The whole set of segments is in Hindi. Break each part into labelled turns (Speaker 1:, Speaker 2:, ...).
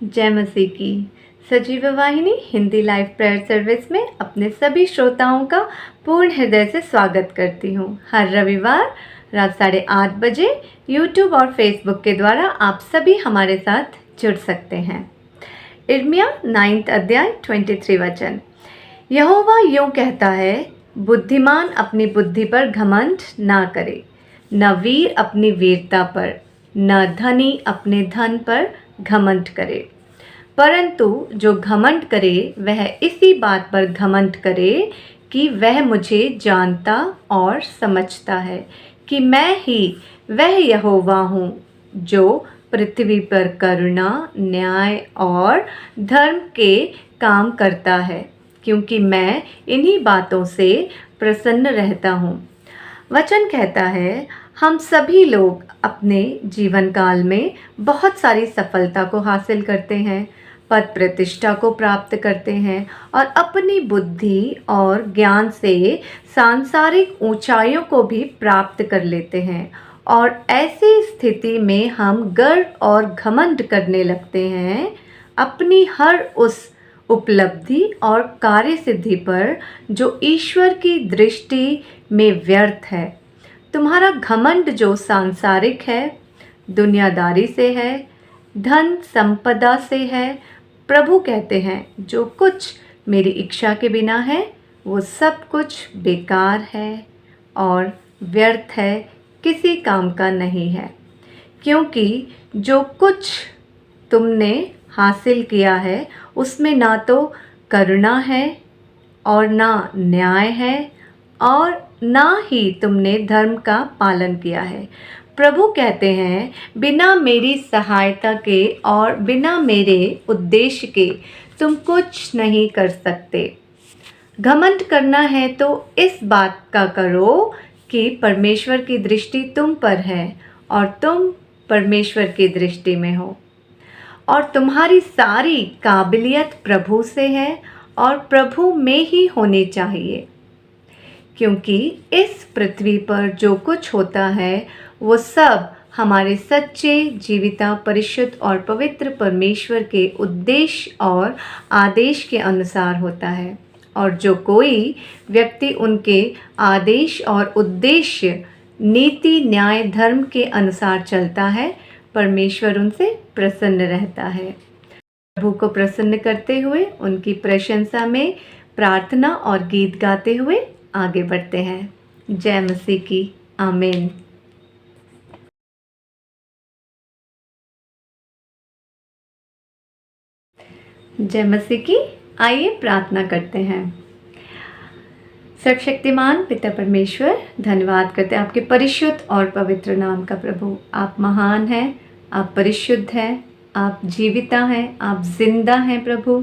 Speaker 1: जय मसीह की। सजीव वाहिनी हिंदी लाइव प्रेयर सर्विस में अपने सभी श्रोताओं का पूर्ण हृदय से स्वागत करती हूँ। हर रविवार रात 8:30 बजे यूट्यूब और फेसबुक के द्वारा आप सभी हमारे साथ जुड़ सकते हैं। इर्मिया 9 अध्याय 23 वचन। यहोवा यूँ कहता है, बुद्धिमान अपनी बुद्धि पर घमंड ना करे, न वीर अपनी वीरता पर, न धनी अपने धन पर घमंड करे, परंतु जो घमंड करे वह इसी बात पर घमंड करे कि वह मुझे जानता और समझता है कि मैं ही वह यहोवा हूँ जो पृथ्वी पर करुणा, न्याय और धर्म के काम करता है, क्योंकि मैं इन्हीं बातों से प्रसन्न रहता हूँ। वचन कहता है, हम सभी लोग अपने जीवन काल में बहुत सारी सफलता को हासिल करते हैं, पद प्रतिष्ठा को प्राप्त करते हैं और अपनी बुद्धि और ज्ञान से सांसारिक ऊंचाइयों को भी प्राप्त कर लेते हैं। और ऐसी स्थिति में हम गर्व और घमंड करने लगते हैं अपनी हर उस उपलब्धि और कार्य सिद्धि पर जो ईश्वर की दृष्टि में व्यर्थ है। तुम्हारा घमंड जो सांसारिक है, दुनियादारी से है, धन संपदा से है, प्रभु कहते हैं जो कुछ मेरी इच्छा के बिना है वो सब कुछ बेकार है और व्यर्थ है, किसी काम का नहीं है। क्योंकि जो कुछ तुमने हासिल किया है उसमें ना तो करुणा है और ना न्याय है और ना ही तुमने धर्म का पालन किया है। प्रभु कहते हैं, बिना मेरी सहायता के और बिना मेरे उद्देश्य के तुम कुछ नहीं कर सकते। घमंड करना है तो इस बात का करो कि परमेश्वर की दृष्टि तुम पर है और तुम परमेश्वर की दृष्टि में हो और तुम्हारी सारी काबिलियत प्रभु से है और प्रभु में ही होनी चाहिए। क्योंकि इस पृथ्वी पर जो कुछ होता है वो सब हमारे सच्चे, जीविता, परिशुद्ध और पवित्र परमेश्वर के उद्देश्य और आदेश के अनुसार होता है। और जो कोई व्यक्ति उनके आदेश और उद्देश्य, नीति, न्याय, धर्म के अनुसार चलता है, परमेश्वर उनसे प्रसन्न रहता है। प्रभु को प्रसन्न करते हुए उनकी प्रशंसा में प्रार्थना और गीत गाते हुए आगे बढ़ते हैं। जय मसीह की। आमीन। जय मसीह की। आइए प्रार्थना करते हैं। सर्वशक्तिमान पिता परमेश्वर, धन्यवाद करते हैं आपके परिशुद्ध और पवित्र नाम का। प्रभु आप महान हैं, आप परिशुद्ध हैं, आप जीविता हैं, आप जिंदा हैं। प्रभु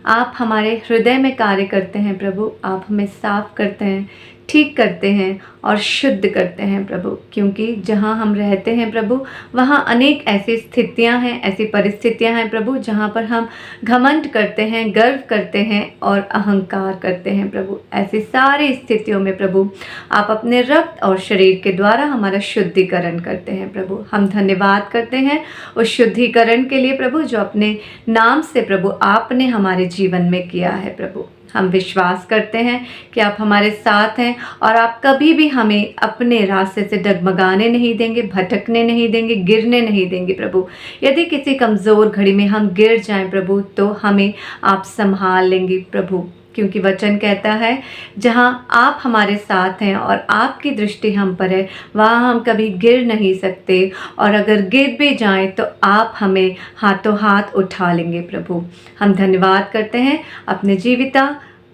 Speaker 1: आप हमारे हृदय में कार्य करते हैं। प्रभु आप हमें साफ करते हैं, ठीक करते हैं और शुद्ध करते हैं। प्रभु क्योंकि जहाँ हम रहते हैं प्रभु वहाँ अनेक ऐसी स्थितियाँ हैं, ऐसी परिस्थितियाँ हैं प्रभु जहाँ पर हम घमंड करते हैं, गर्व करते हैं और अहंकार करते हैं। प्रभु ऐसी सारी स्थितियों में प्रभु आप अपने रक्त और शरीर के द्वारा हमारा शुद्धिकरण करते हैं। प्रभु हम धन्यवाद करते हैं उस शुद्धिकरण के लिए प्रभु जो अपने नाम से प्रभु आपने हमारे जीवन में किया है। प्रभु हम विश्वास करते हैं कि आप हमारे साथ हैं और आप कभी भी हमें अपने रास्ते से डगमगाने नहीं देंगे, भटकने नहीं देंगे, गिरने नहीं देंगे। प्रभु यदि किसी कमज़ोर घड़ी में हम गिर जाएं प्रभु तो हमें आप संभाल लेंगे। प्रभु क्योंकि वचन कहता है जहाँ आप हमारे साथ हैं और आपकी दृष्टि हम पर है वहाँ हम कभी गिर नहीं सकते और अगर गिर भी जाएं तो आप हमें हाथों हाथ उठा लेंगे। प्रभु हम धन्यवाद करते हैं अपने जीविता,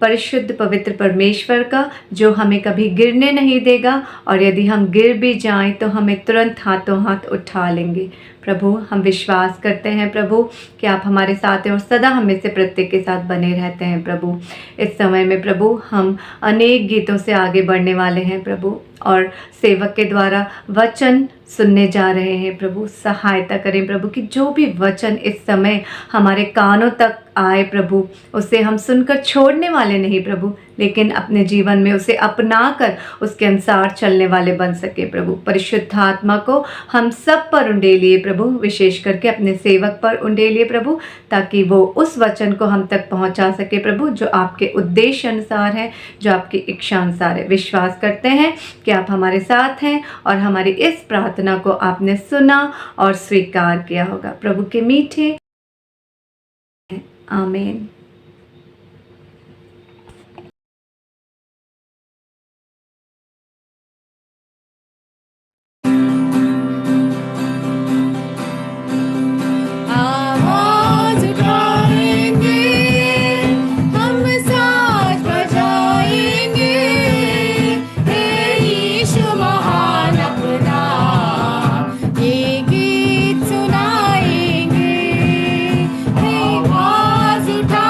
Speaker 1: परिशुद्ध, पवित्र परमेश्वर का जो हमें कभी गिरने नहीं देगा और यदि हम गिर भी जाएं तो हमें तुरंत हाथों हाथ उठा लेंगे। प्रभु हम विश्वास करते हैं प्रभु कि आप हमारे साथ हैं और सदा हमें से प्रत्येक के साथ बने रहते हैं। प्रभु इस समय में प्रभु हम अनेक गीतों से आगे बढ़ने वाले हैं प्रभु और सेवक के द्वारा वचन सुनने जा रहे हैं प्रभु, सहायता करें प्रभु कि जो भी वचन इस समय हमारे कानों तक आए प्रभु, उसे हम सुनकर छोड़ने वाले नहीं प्रभु, लेकिन अपने जीवन में उसे अपना कर उसके अनुसार चलने वाले बन सके प्रभु। परिशुद्ध आत्मा को हम सब पर उंडेलिए प्रभु, विशेष करके अपने सेवक पर उंडेलिए प्रभु, ताकि वो उस वचन को हम तक पहुंचा सके प्रभु, जो आपके उद्देश्य अनुसार है, जो आपकी इच्छा अनुसार है। विश्वास करते हैं कि आप हमारे साथ हैं और हमारी इस प्रार्थना को आपने सुना और स्वीकार किया होगा। प्रभु के मीठे आमीन।
Speaker 2: आवाज उठाएंगे, हम साज बजाएंगे, हे यीशु महान अपना, ये गीत सुनाएंगे। हे आवाज उठा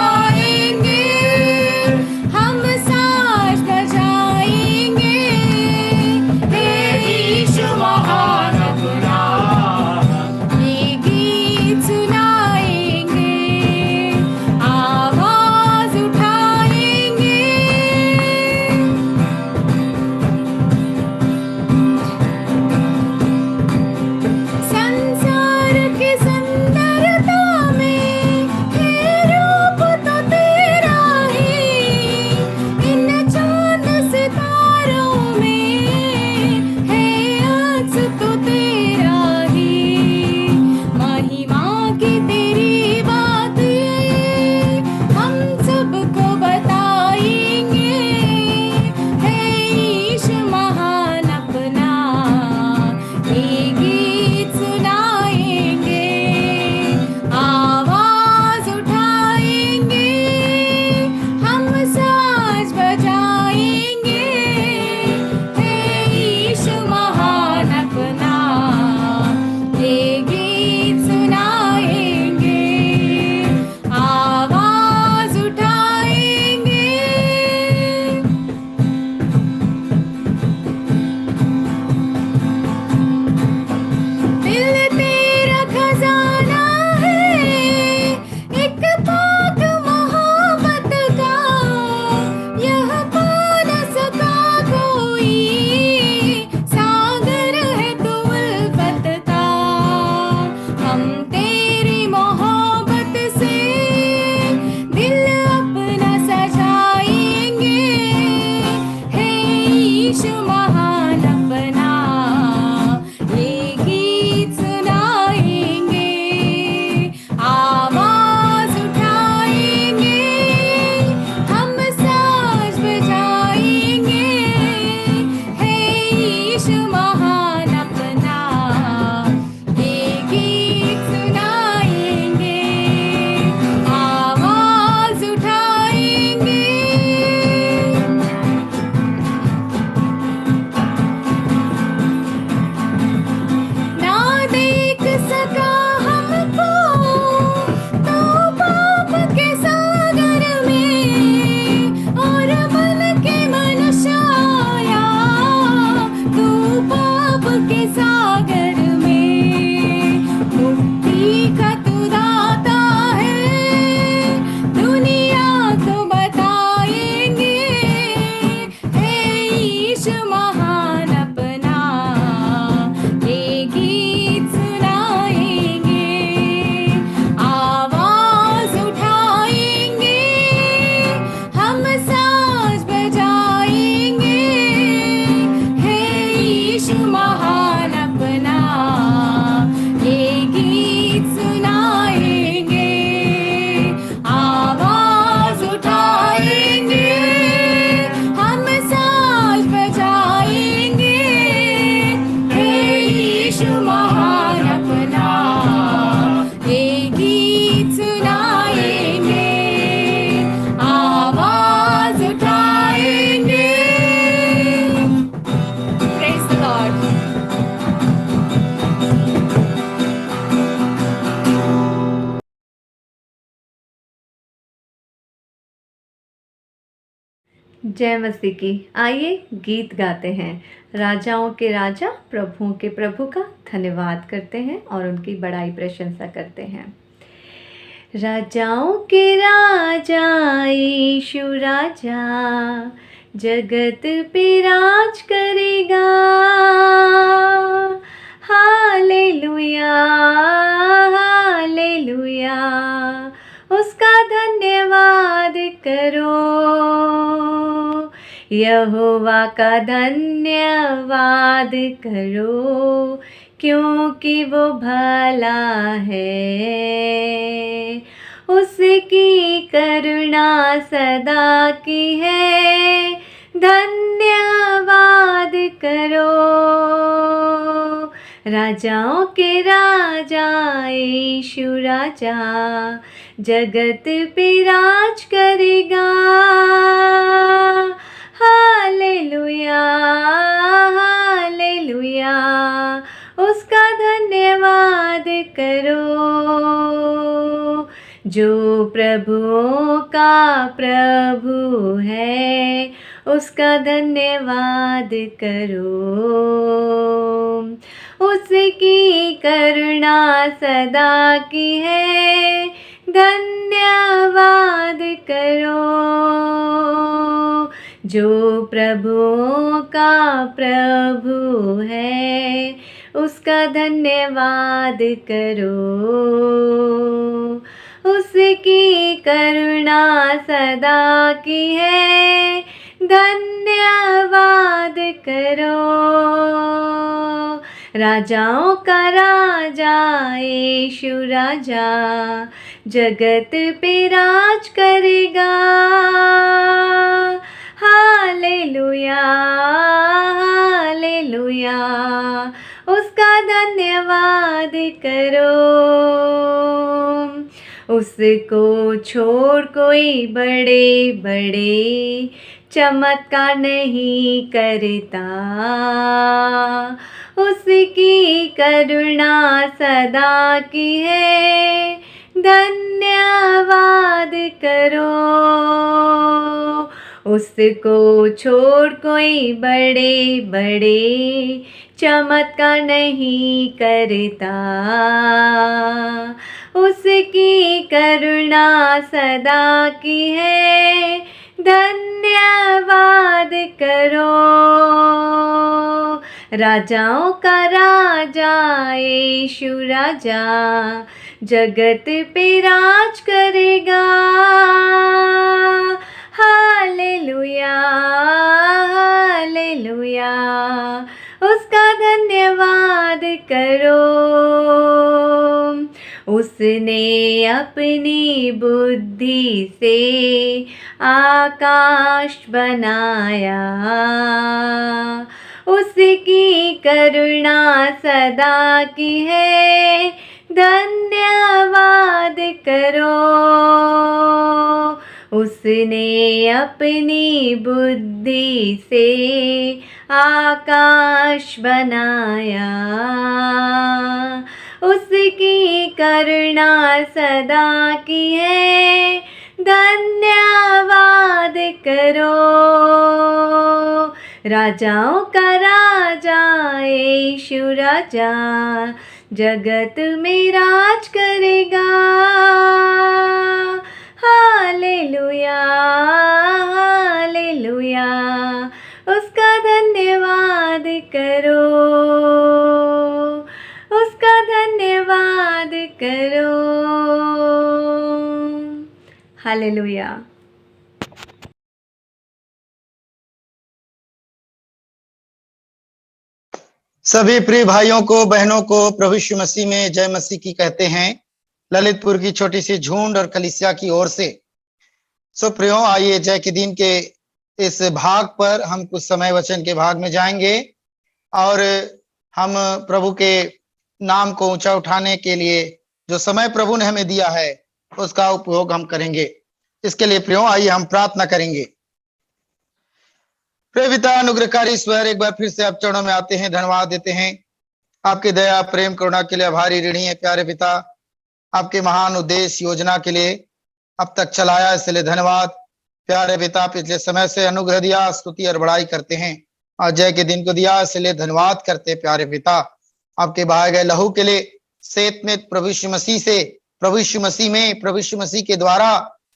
Speaker 1: जय मसीह की। आइए गीत गाते हैं, राजाओं के राजा प्रभुओं के प्रभु का धन्यवाद करते हैं और उनकी बड़ाई प्रशंसा करते हैं। राजाओं के राजा यीशु राजा जगत पे राज करेगा। हालेलुया हालेलुया, उसका धन्यवाद करो, यहोवा का धन्यवाद करो, क्योंकि वो भला है, उसकी करुणा सदा की है, धन्यवाद करो। राजाओं के राजा यीशु राजा जगत पे राज करेगा। हालेलुया हालेलुया, उसका धन्यवाद करो, जो प्रभुओं का प्रभु है, उसका धन्यवाद करो, उसकी करुणा सदा की है, धन्यवाद करो। जो प्रभुओं का प्रभु है, उसका धन्यवाद करो, उसकी करुणा सदा की है, धन्यवाद करो। राजाओं का राजा यीशु राजा जगत पे राज करेगा। हालेलुया हालेलुया, उसका धन्यवाद करो, उसको छोड़ कोई बड़े बड़े चमत्कार नहीं करता, उसकी करुणा सदा की है, धन्यवाद करो। उसको छोड़ कोई बड़े बड़े चमत्कार नहीं करता, उसकी करुणा सदा की है, धन्यवाद करो। राजाओं का राजा यीशु राजा जगत पे राज करेगा। हालेलुया हालेलुया, उसका धन्यवाद करो, उसने अपनी बुद्धि से आकाश बनाया, उसकी करुणा सदा की है, धन्यवाद करो। उसने अपनी बुद्धि से आकाश बनाया, उसकी करुणा सदा की है, धन्यवाद करो। राजाओं का राजा यीशु राजा जगत में राज करेगा। हालेलुया हालेलुया, उसका धन्यवाद करो, उसका धन्यवाद करो। हालेलुया।
Speaker 3: सभी प्रिय भाइयों को बहनों को प्रभु यीशु मसीह में जय मसीह की कहते हैं, ललितपुर की छोटी सी झुंड और कलीसिया की ओर से। सो प्रियो, आइए जय के दिन के इस भाग पर हम कुछ समय वचन के भाग में जाएंगे और हम प्रभु के नाम को ऊंचा उठाने के लिए जो समय प्रभु ने हमें दिया है उसका उपयोग हम करेंगे। इसके लिए प्रियो आइए हम प्रार्थना करेंगे। प्रिय पिता अनुग्रहकारी ईश्वर, एक बार फिर से आप चरणों में आते हैं, धन्यवाद देते हैं आपके दया प्रेम करुणा के लिए आभारी ऋणी है। प्यारे पिता, आपके महान उद्देश्य योजना के लिए अब तक चलाया इसलिए धन्यवाद। प्यारे पिता, पिछले समय से अनुग्रह दिया, स्तुति और बड़ाई करते हैं। और जय के दिन को दिया, इसलिए धन्यवाद करते हैं प्यारे पिता। आपके बहाए गए लहू के लिए सेत में प्रभु यीशु मसीह से, प्रभु यीशु मसीह में, प्रभु यीशु मसीह के द्वारा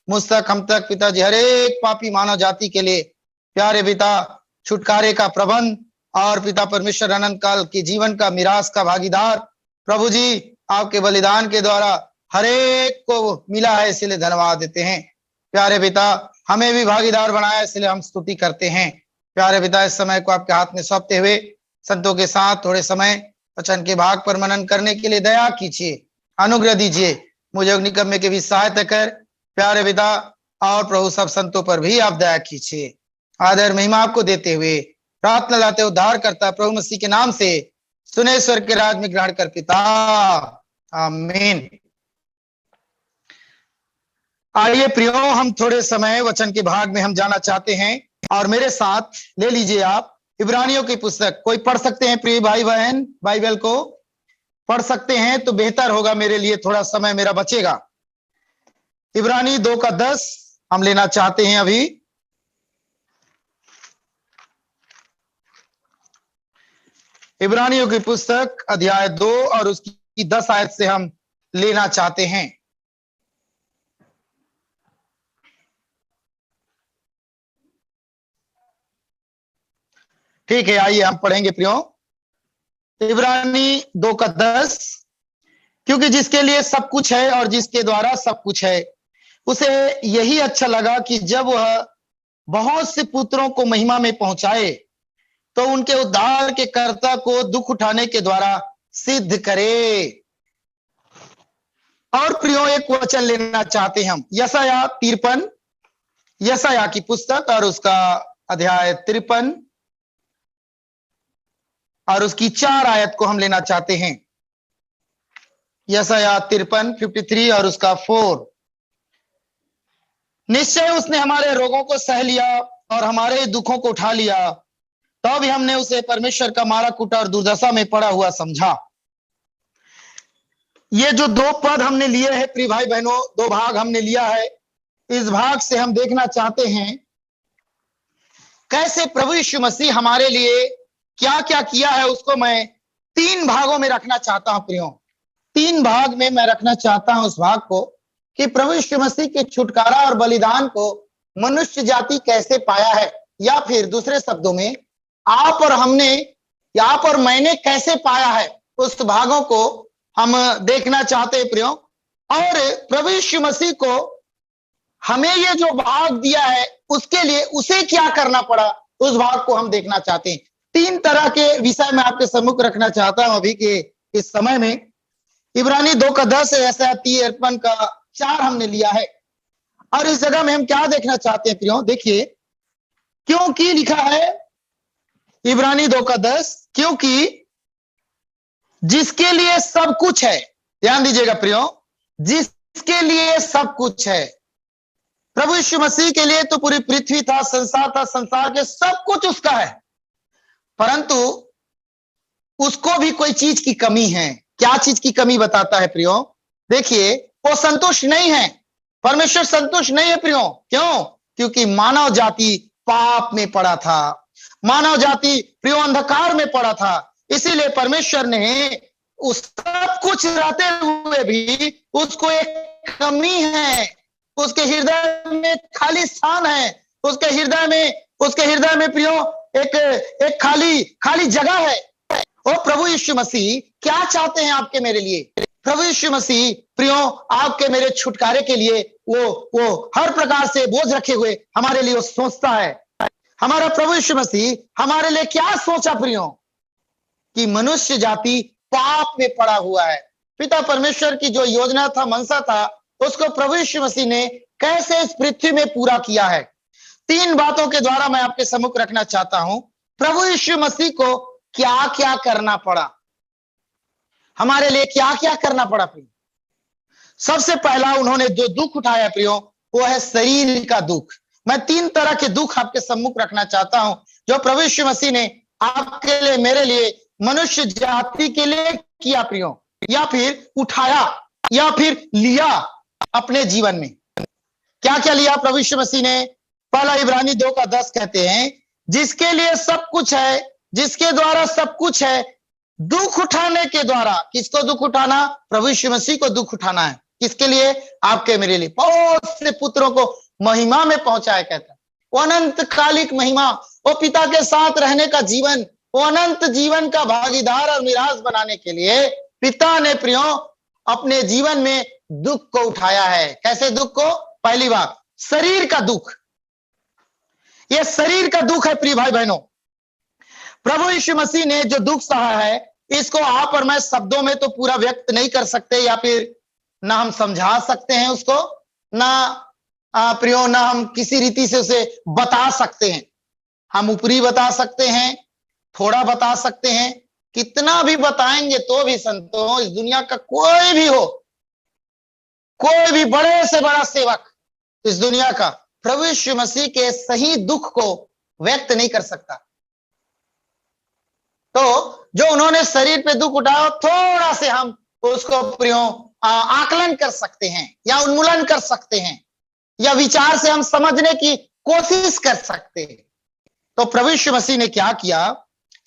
Speaker 3: मुझ तक, हम तक पिताजी, हर एक पापी मानव जाति के लिए प्यारे पिता छुटकारे का प्रबंध और पिता परमेश्वर अनंत काल के जीवन का मिरास का भागीदार प्रभु जी आपके बलिदान के द्वारा हर एक को मिला है, इसलिए धन्यवाद देते हैं। प्यारे पिता हमें भी भागीदार बनाया, इसलिए हम स्तुति करते हैं। प्यारे पिता इस समय को आपके हाथ में सौंपते हुए संतों के साथ थोड़े समय वचन के भाग पर मनन करने के लिए दया कीजिए, अनुग्रह दीजिए। मुझे अग्निकम्य के भी सहायता कर प्यारे पिता, और प्रभु सब संतों पर भी आप दया कीजिए। आदर महिमा आपको देते हुए प्रार्थना लाते उद्धार करता प्रभु मसीह के नाम से सुने स्वर्ग के राज में ग्रहण कर पिता, आमीन। आइए प्रियो, हम थोड़े समय वचन के भाग में हम जाना चाहते हैं, और मेरे साथ ले लीजिए आप इब्रानियों की पुस्तक। कोई पढ़ सकते हैं प्रिय भाई बहन? बाइबल को पढ़ सकते हैं तो बेहतर होगा, मेरे लिए थोड़ा समय मेरा बचेगा। इब्रानी 2:10 हम लेना चाहते हैं अभी। इब्रानियों की पुस्तक अध्याय 2 और उसकी 10 आयत से हम लेना चाहते हैं। ठीक है, आइए हम पढ़ेंगे प्रियो। इब्रानी 2:10, क्योंकि जिसके लिए सब कुछ है और जिसके द्वारा सब कुछ है, उसे यही अच्छा लगा कि जब वह बहुत से पुत्रों को महिमा में पहुंचाए तो उनके उद्धार के कर्ता को दुख उठाने के द्वारा सिद्ध करे। और प्रियो एक वचन लेना चाहते हैं हम, यशायाह 53, यशायाह की पुस्तक और उसका अध्याय 53 और उसकी 4 आयत को हम लेना चाहते हैं। यशायाह 53 और उसका 4। निश्चय उसने हमारे रोगों को सह लिया और हमारे दुखों को उठा लिया, तो भी हमने उसे परमेश्वर का मारा कूटा और दुर्दशा में पड़ा हुआ समझा। ये जो 2 पद हमने लिए हैं प्रिय भाई बहनों, 2 भाग हमने लिया है। इस भाग से हम देखना चाहते हैं कैसे प्रभु यीशु मसीह हमारे लिए क्या क्या किया है। उसको मैं 3 भागों में रखना चाहता हूं प्रियो, 3 भाग में मैं रखना चाहता हूं उस भाग को, कि प्रभु यीशु मसीह के छुटकारा और बलिदान को मनुष्य जाति कैसे पाया है, या फिर दूसरे शब्दों में आप और हमने, या आप और मैंने कैसे पाया है। उस भागों को हम देखना चाहते हैं प्रियो। और प्रभु यीशु मसीह को हमें ये जो भाग दिया है उसके लिए उसे क्या करना पड़ा, उस भाग को हम देखना चाहते हैं। 3 तरह के विषय में आपके सम्मुख रखना चाहता हूं अभी के इस समय में। इब्रानी 2:10 यशायाह 53 का 4 हमने लिया है। और इस जगह में हम क्या देखना चाहते हैं प्रियो, देखिए क्योंकि लिखा है इब्रानी 2:10, क्योंकि जिसके लिए सब कुछ है, ध्यान दीजिएगा प्रियो, जिसके लिए सब कुछ है। प्रभु यीशु मसीह के लिए तो पूरी पृथ्वी था, संसार के सब कुछ उसका है, परंतु उसको भी कोई चीज की कमी है। क्या चीज की कमी बताता है प्रियो? देखिए, वो संतुष्ट नहीं है, परमेश्वर संतुष्ट नहीं है प्रियो। क्यों? क्योंकि मानव जाति पाप में पड़ा था, मानव जाति प्रियो अंधकार में पड़ा था। इसीलिए परमेश्वर ने उस सब कुछ रहते हुए भी उसको एक कमी है, उसके हृदय में खाली स्थान है, उसके हृदय में प्रियो एक खाली जगह है। और प्रभु यीशु मसीह क्या चाहते हैं आपके मेरे लिए? प्रभु यीशु मसीह प्रियो आपके मेरे छुटकारे के लिए वो हर प्रकार से बोझ रखे हुए हमारे लिए वो सोचता है। हमारा प्रभु यीशु मसीह हमारे लिए क्या सोचा प्रियो? कि मनुष्य जाति पाप में पड़ा हुआ है। पिता परमेश्वर की जो योजना था, मनसा था, उसको प्रभु यीशु मसीह ने कैसे इस पृथ्वी में पूरा किया है। 3 बातों के द्वारा मैं आपके सम्मुख रखना चाहता हूं। प्रभु यीशु मसीह को क्या क्या करना पड़ा, हमारे लिए क्या क्या करना पड़ा प्रियो? सबसे पहला उन्होंने जो दुख उठाया प्रियो, वो है शरीर का दुख। मैं 3 तरह के दुख आपके सम्मुख रखना चाहता हूं जो प्रभु यीशु मसीह ने आपके लिए, मेरे लिए, मनुष्य जाति के लिए किया प्रियो, या फिर उठाया, या फिर लिया अपने जीवन में। क्या क्या लिया प्रभु यीशु मसीह ने? पहला इब्रानी 2:10 कहते हैं, जिसके लिए सब कुछ है, जिसके द्वारा सब कुछ है, दुख उठाने के द्वारा। किसको दुख उठाना? प्रभु यीशु मसीह को दुख उठाना है। किसके लिए? आपके मेरे लिए। बहुत से पुत्रों को महिमा में पहुंचाया, कहता है वो अनंत कालिक महिमा, वो पिता के साथ रहने का जीवन, वो अनंत जीवन का भागीदार और मिरास बनाने के लिए पिता ने प्रियो अपने जीवन में दुख को उठाया है। कैसे दुख को? पहली बात, शरीर का दुख। यह शरीर का दुख है प्रिय भाई बहनों। प्रभु यीशु मसीह ने जो दुख सहा है, इसको आप और मैं शब्दों में तो पूरा व्यक्त नहीं कर सकते, या फिर ना हम समझा सकते हैं उसको, ना प्रियो ना हम किसी रीति से उसे बता सकते हैं। हम ऊपरी बता सकते हैं, थोड़ा बता सकते हैं, कितना भी बताएंगे तो भी संतों, इस दुनिया का कोई भी हो, कोई भी बड़े से बड़ा सेवक इस दुनिया का प्रभु यीशु मसीह के सही दुख को व्यक्त नहीं कर सकता। तो जो उन्होंने शरीर पे दुख उठाया, थोड़ा से हम उसको प्रियो आकलन कर सकते हैं, या उन्मूलन कर सकते हैं, या विचार से हम समझने की कोशिश कर सकते हैं। तो प्रभु यीशु मसीह ने क्या किया,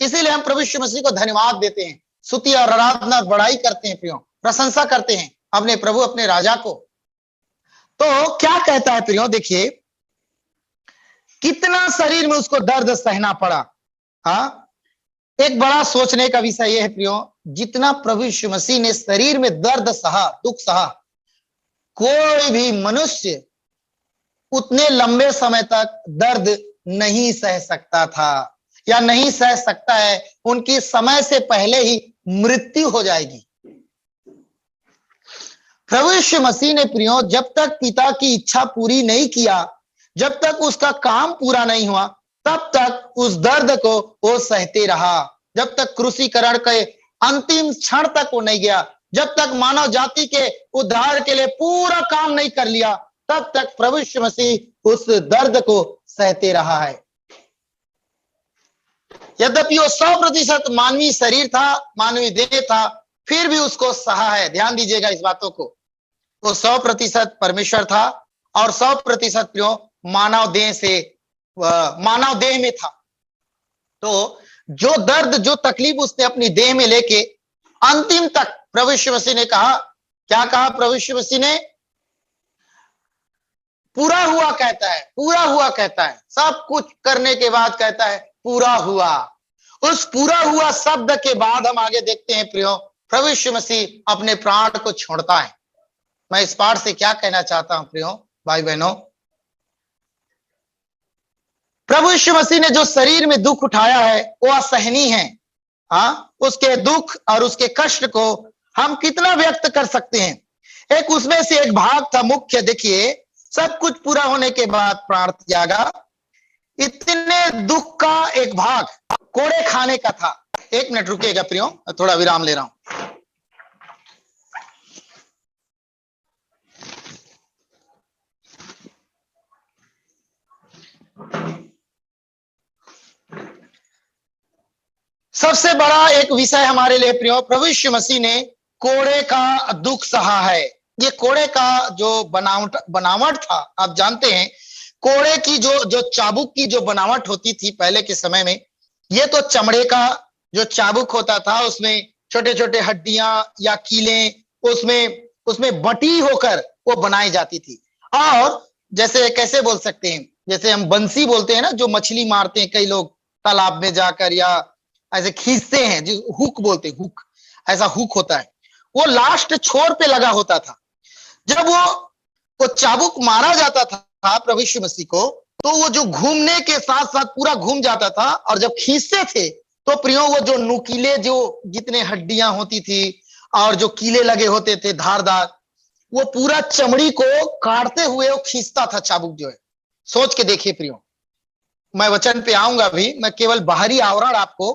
Speaker 3: इसीलिए हम प्रभु यीशु मसीह को धन्यवाद देते हैं, स्तुति और आराधना बड़ाई करते हैं प्रियो, प्रशंसा करते हैं अपने प्रभु अपने राजा को। तो क्या कहता है प्रियो, देखिए कितना शरीर में उसको दर्द सहना पड़ा। हाँ, एक बड़ा सोचने का विषय यह है प्रियो, जितना प्रभु यीशु मसीह ने शरीर में दर्द सहा, दुख सहा, कोई भी मनुष्य उतने लंबे समय तक दर्द नहीं सह सकता था, या नहीं सह सकता है। उनकी समय से पहले ही मृत्यु हो जाएगी। प्रभु यीशु मसीह ने प्रियो जब तक पिता की इच्छा पूरी नहीं किया, जब तक उसका काम पूरा नहीं हुआ, तब तक उस दर्द को वो सहते रहा। जब तक क्रूसीकरण के अंतिम क्षण तक वो नहीं गया, जब तक मानव जाति के उद्धार के लिए पूरा काम नहीं कर लिया, तब तक प्रभु यीशु मसीह उस दर्द को सहते रहा है। यद्यपि वो 100% मानवीय शरीर था, मानवीय देह था, फिर भी उसको सहा है। ध्यान दीजिएगा इस बातों को, वो 100% परमेश्वर था और 100% प्रियो मानव देह से मानव देह में था। तो जो दर्द, जो तकलीफ उसने अपनी देह में लेके अंतिम तक, प्रभु यीशु मसीह ने कहा, क्या कहा प्रभु यीशु मसीह ने? पूरा हुआ कहता है, पूरा हुआ कहता है, सब कुछ करने के बाद कहता है पूरा हुआ। उस पूरा हुआ शब्द के बाद हम आगे देखते हैं प्रियो, प्रभु यीशु मसीह अपने प्राण को छोड़ता है। मैं इस पाठ से क्या कहना चाहता हूं प्रियो भाई बहनों, प्रभु यीशु मसीह ने जो शरीर में दुख उठाया है वो असहनीय है। हाँ, उसके दुख और उसके कष्ट को हम कितना व्यक्त कर सकते हैं। एक उसमें से एक भाग था मुख्य, देखिए सब कुछ पूरा होने के बाद प्राण त्यागा, इतने दुख का एक भाग कोड़े खाने का था। एक मिनट रुकिएगा प्रियो, थोड़ा विराम ले रहा हूं। सबसे बड़ा एक विषय हमारे लिए प्रियो, प्रभु यीशु मसीह ने कोड़े का दुख सहा है। ये कोड़े का जो बनावट था, आप जानते हैं कोड़े की जो चाबुक की जो बनावट होती थी पहले के समय में, ये तो चमड़े का जो चाबुक होता था, उसमें छोटे छोटे हड्डियां या कीलें उसमें बटी होकर वो बनाई जाती थी। और जैसे कैसे बोल सकते हैं, जैसे हम बंसी बोलते हैं ना, जो मछली मारते हैं कई लोग तालाब में जाकर, या ऐसे खींचते हैं, जो हुक बोलते हैं, हुक, ऐसा हुक होता है, वो लास्ट छोर पे लगा होता था। जब वो चाबुक मारा जाता था प्रभु यीशु मसीह को, तो वो जो घूमने के साथ साथ पूरा घूम जाता था, और जब खींचते थे तो प्रियो वो जो नुकीले, जो जितने हड्डियां होती थी और जो कीले लगे होते थे धारदार, वो पूरा चमड़ी को काटते हुए वो खींचता था चाबुक जो है। सोच के देखिए प्रियो, मैं वचन पे आऊंगा भी, मैं केवल बाहरी आवरण आपको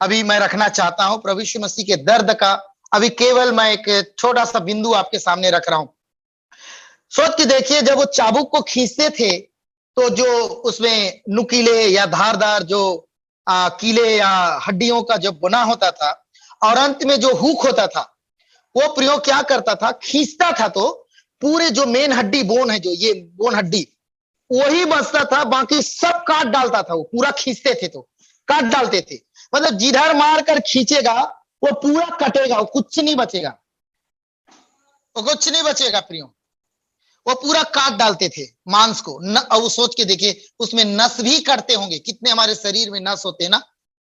Speaker 3: अभी मैं रखना चाहता हूं। प्रभु यीशु मसीह के दर्द का अभी केवल मैं एक छोटा सा बिंदु आपके सामने रख रहा हूं। सोच के देखिए, जब वो चाबुक को खींचते थे तो जो उसमें नुकीले या धारदार जो कीले या हड्डियों का जो बना होता था, और अंत में जो हुक होता था, वो प्रयोग क्या करता था, खींचता था तो पूरे जो मेन हड्डी बोन है, जो ये बोन हड्डी, वही बचता था, बाकी सब काट डालता था। वो पूरा खींचते थे तो काट डालते थे, मतलब जिधर मार कर खींचेगा वो पूरा कटेगा, वो कुछ नहीं बचेगा, वो कुछ नहीं बचेगा प्रियो। वो पूरा काट डालते थे मांस को। अब वो सोच के देखिए, उसमें नस भी कटते होंगे। कितने हमारे शरीर में नस होते हैं ना,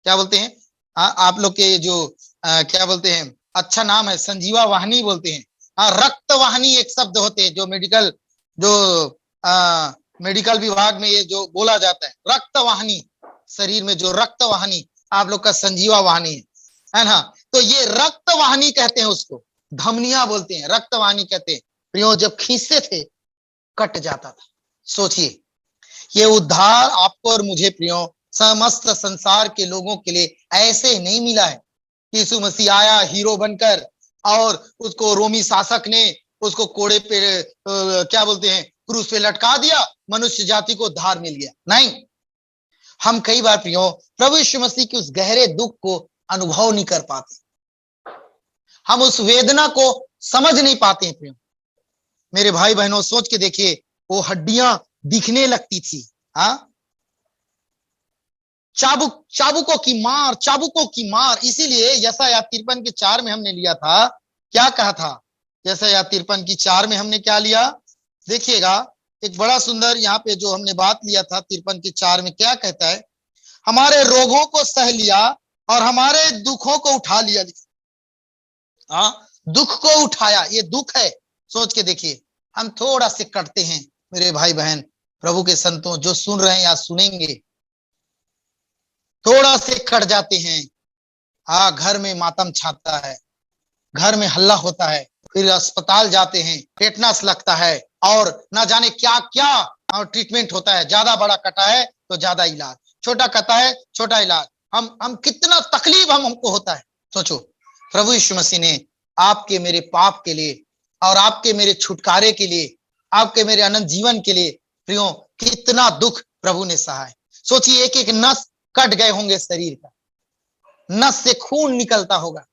Speaker 3: क्या बोलते हैं, आप लोग के जो क्या बोलते हैं, अच्छा नाम है, संजीवा वाहिनी बोलते हैं। रक्त वाहिनी एक शब्द होते हैं, जो मेडिकल, जो मेडिकल विभाग में ये जो बोला जाता है, रक्त वाहिनी, शरीर में जो रक्त वाहिनी आप लोग का संजीवा वाहिनी है ना। तो ये रक्त वाहिनी कहते हैं उसको, धमनिया बोलते हैं, रक्त वाहिनी कहते हैं प्रियो। जब खींचते थे कट जाता था। सोचिए, ये उद्धार आपको और मुझे प्रियो, समस्त संसार के लोगों के लिए ऐसे नहीं मिला है। यीशु मसीह आया हीरो बनकर और उसको रोमी शासक ने उसको कोड़े पे क्या बोलते हैं, क्रूस पे लटका दिया, मनुष्य जाति को उद्धार मिल गया। नहीं, हम कई बार प्रियो प्रभु यीशु मसीह के उस गहरे दुख को अनुभव नहीं कर पाते, हम उस वेदना को समझ नहीं पाते हैं प्रियो। मेरे भाई बहनों, सोच के देखिए, वो हड्डियां दिखने लगती थी, हाँ, चाबुकों की मार, चाबुकों की मार। इसीलिए यशायाह 53:4 में हमने लिया था, क्या कहा था, यशायाह 53:4 में हमने क्या लिया, देखिएगा, एक बड़ा सुंदर यहाँ पे जो हमने बात लिया था 53:4 में क्या कहता है, हमारे रोगों को सह लिया और हमारे दुखों को उठा लिया। हाँ, दुख को उठाया, ये दुख है। सोच के देखिए, हम थोड़ा से कटते हैं मेरे भाई बहन, प्रभु के संतों जो सुन रहे हैं या सुनेंगे, थोड़ा से कट जाते हैं। हाँ, घर में मातम छाता है, घर में हल्ला होता है, फिर अस्पताल जाते हैं, टेटनस लगता है और ना जाने क्या क्या ट्रीटमेंट होता है। ज्यादा बड़ा कटा है तो ज्यादा इलाज, छोटा कटा है छोटा इलाज। हम कितना तकलीफ हमको होता है। सोचो, प्रभु यीशु मसीह ने आपके मेरे पाप के लिए और आपके मेरे छुटकारे के लिए, आपके मेरे अनंत जीवन के लिए प्रियो, कितना दुख प्रभु ने सहा है। सोचिए, एक एक नस कट गए होंगे शरीर का, नस से खून निकलता होगा,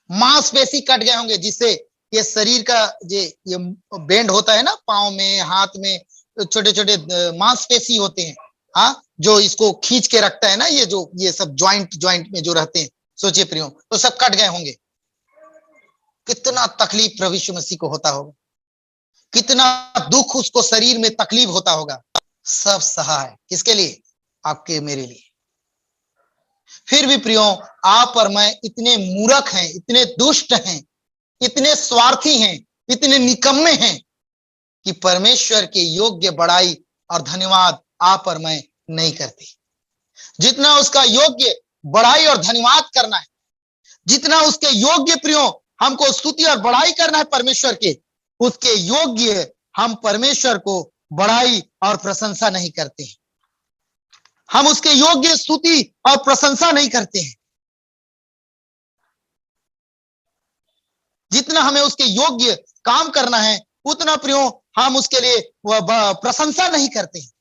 Speaker 3: मांसपेशी कट गए होंगे, जिससे ये शरीर का ये बेंड होता है ना, पांव में, हाथ में छोटे छोटे मांसपेशी होते हैं, हाँ, जो इसको खींच के रखता है ना, ये सब ज्वाइंट में जो रहते हैं। सोचिए प्रियो, तो सब कट गए होंगे। कितना तकलीफ प्रभु यीशु मसीह को होता होगा, कितना दुख उसको शरीर में तकलीफ होता होगा। सब सहा है, किसके लिए, आपके मेरे लिए। फिर भी प्रियो, आप और मैं इतने मूर्ख हैं, इतने दुष्ट हैं, इतने स्वार्थी हैं, इतने निकम्मे हैं कि परमेश्वर के योग्य बड़ाई और धन्यवाद आप और मैं नहीं करते। जितना उसका योग्य बड़ाई और धन्यवाद करना है, जितना उसके योग्य प्रियो हमको स्तुति और बड़ाई करना है परमेश्वर के, उसके योग्य हम परमेश्वर को बड़ाई और प्रशंसा नहीं करते हैं। हम उसके योग्य स्तुति और प्रशंसा नहीं करते हैं। जितना हमें उसके योग्य काम करना है, उतना प्रियो हम उसके लिए प्रशंसा नहीं करते हैं।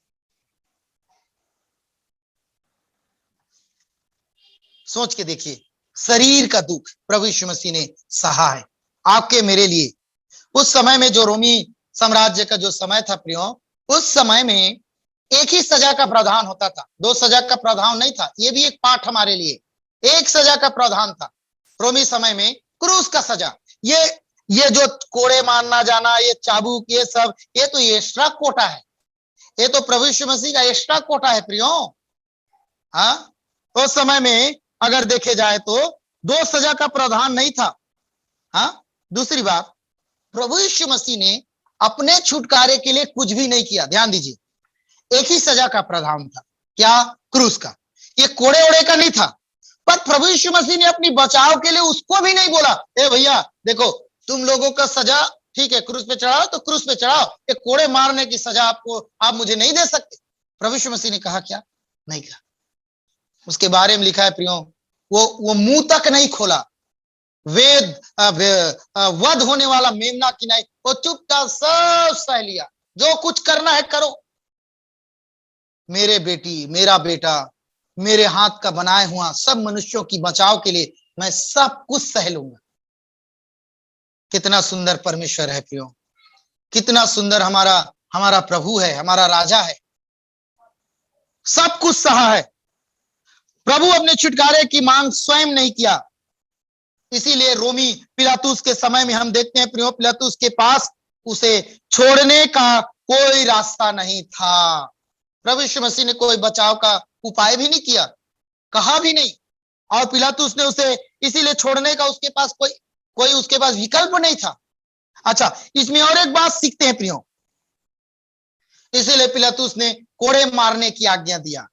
Speaker 3: सोच के देखिए, शरीर का दुख प्रभु यीशु मसीह ने सहा है आपके मेरे लिए। उस समय में जो रोमी साम्राज्य का जो समय था प्रियो, उस समय में एक ही सजा का प्रावधान होता था, दो सजा का प्रावधान नहीं था। ये भी एक पाठ हमारे लिए। एक सजा का प्रावधान था रोमी समय में, क्रूस का सजा। ये जो कोड़े मारना जाना, ये चाबुक, ये सब, ये तो एक्स्ट्रा कोटा है। ये तो प्रभु यीशु मसीह का एक्स्ट्रा कोटा है प्रियो। हाँ, उस समय में अगर देखे जाए तो दो सजा का प्रावधान नहीं था। हाँ, दूसरी बात, प्रभु यीशु मसीह ने अपने छुटकारे के लिए कुछ भी नहीं किया। ध्यान दीजिए, एक ही सजा का प्रावधान था, क्या, क्रूस का। ये कोड़े ओड़े का नहीं था। पर प्रभु यीशु मसीह ने अपनी बचाव के लिए उसको भी नहीं बोला, ए भैया देखो, तुम लोगों का सजा ठीक है, क्रूस पे चढ़ाओ तो क्रूस पे चढ़ाओ, ये कोड़े मारने की सजा आप मुझे नहीं दे सकते। प्रभु यीशु मसीह ने कहा क्या, नहीं कहा। उसके बारे में लिखा है प्रियो, वो मुंह तक नहीं खोला। वध होने वाला मेमना की नहीं, वो चुपचाप सब सह लिया। जो कुछ करना है करो, मेरे बेटी, मेरा बेटा, मेरे हाथ का बनाए हुआ सब मनुष्यों की बचाव के लिए मैं सब कुछ सह लूंगा। कितना सुंदर परमेश्वर है प्रियो, कितना सुंदर हमारा प्रभु है, हमारा राजा है, सब कुछ सहा है। प्रभु अपने छुटकारे की मांग स्वयं नहीं किया। इसीलिए रोमी पिलातुस के समय में हम देखते हैं प्रियो, पिलातुस के पास उसे छोड़ने का कोई रास्ता नहीं था। प्रभु यीशु मसीह ने कोई बचाव का उपाय भी नहीं किया, कहा भी नहीं, और पिलातुस ने उसे इसीलिए छोड़ने का उसके पास कोई उसके पास विकल्प नहीं था। अच्छा, इसमें और एक बात सीखते हैं प्रियो, इसीलिए पिलातुस ने कोड़े मारने की आज्ञा दिया।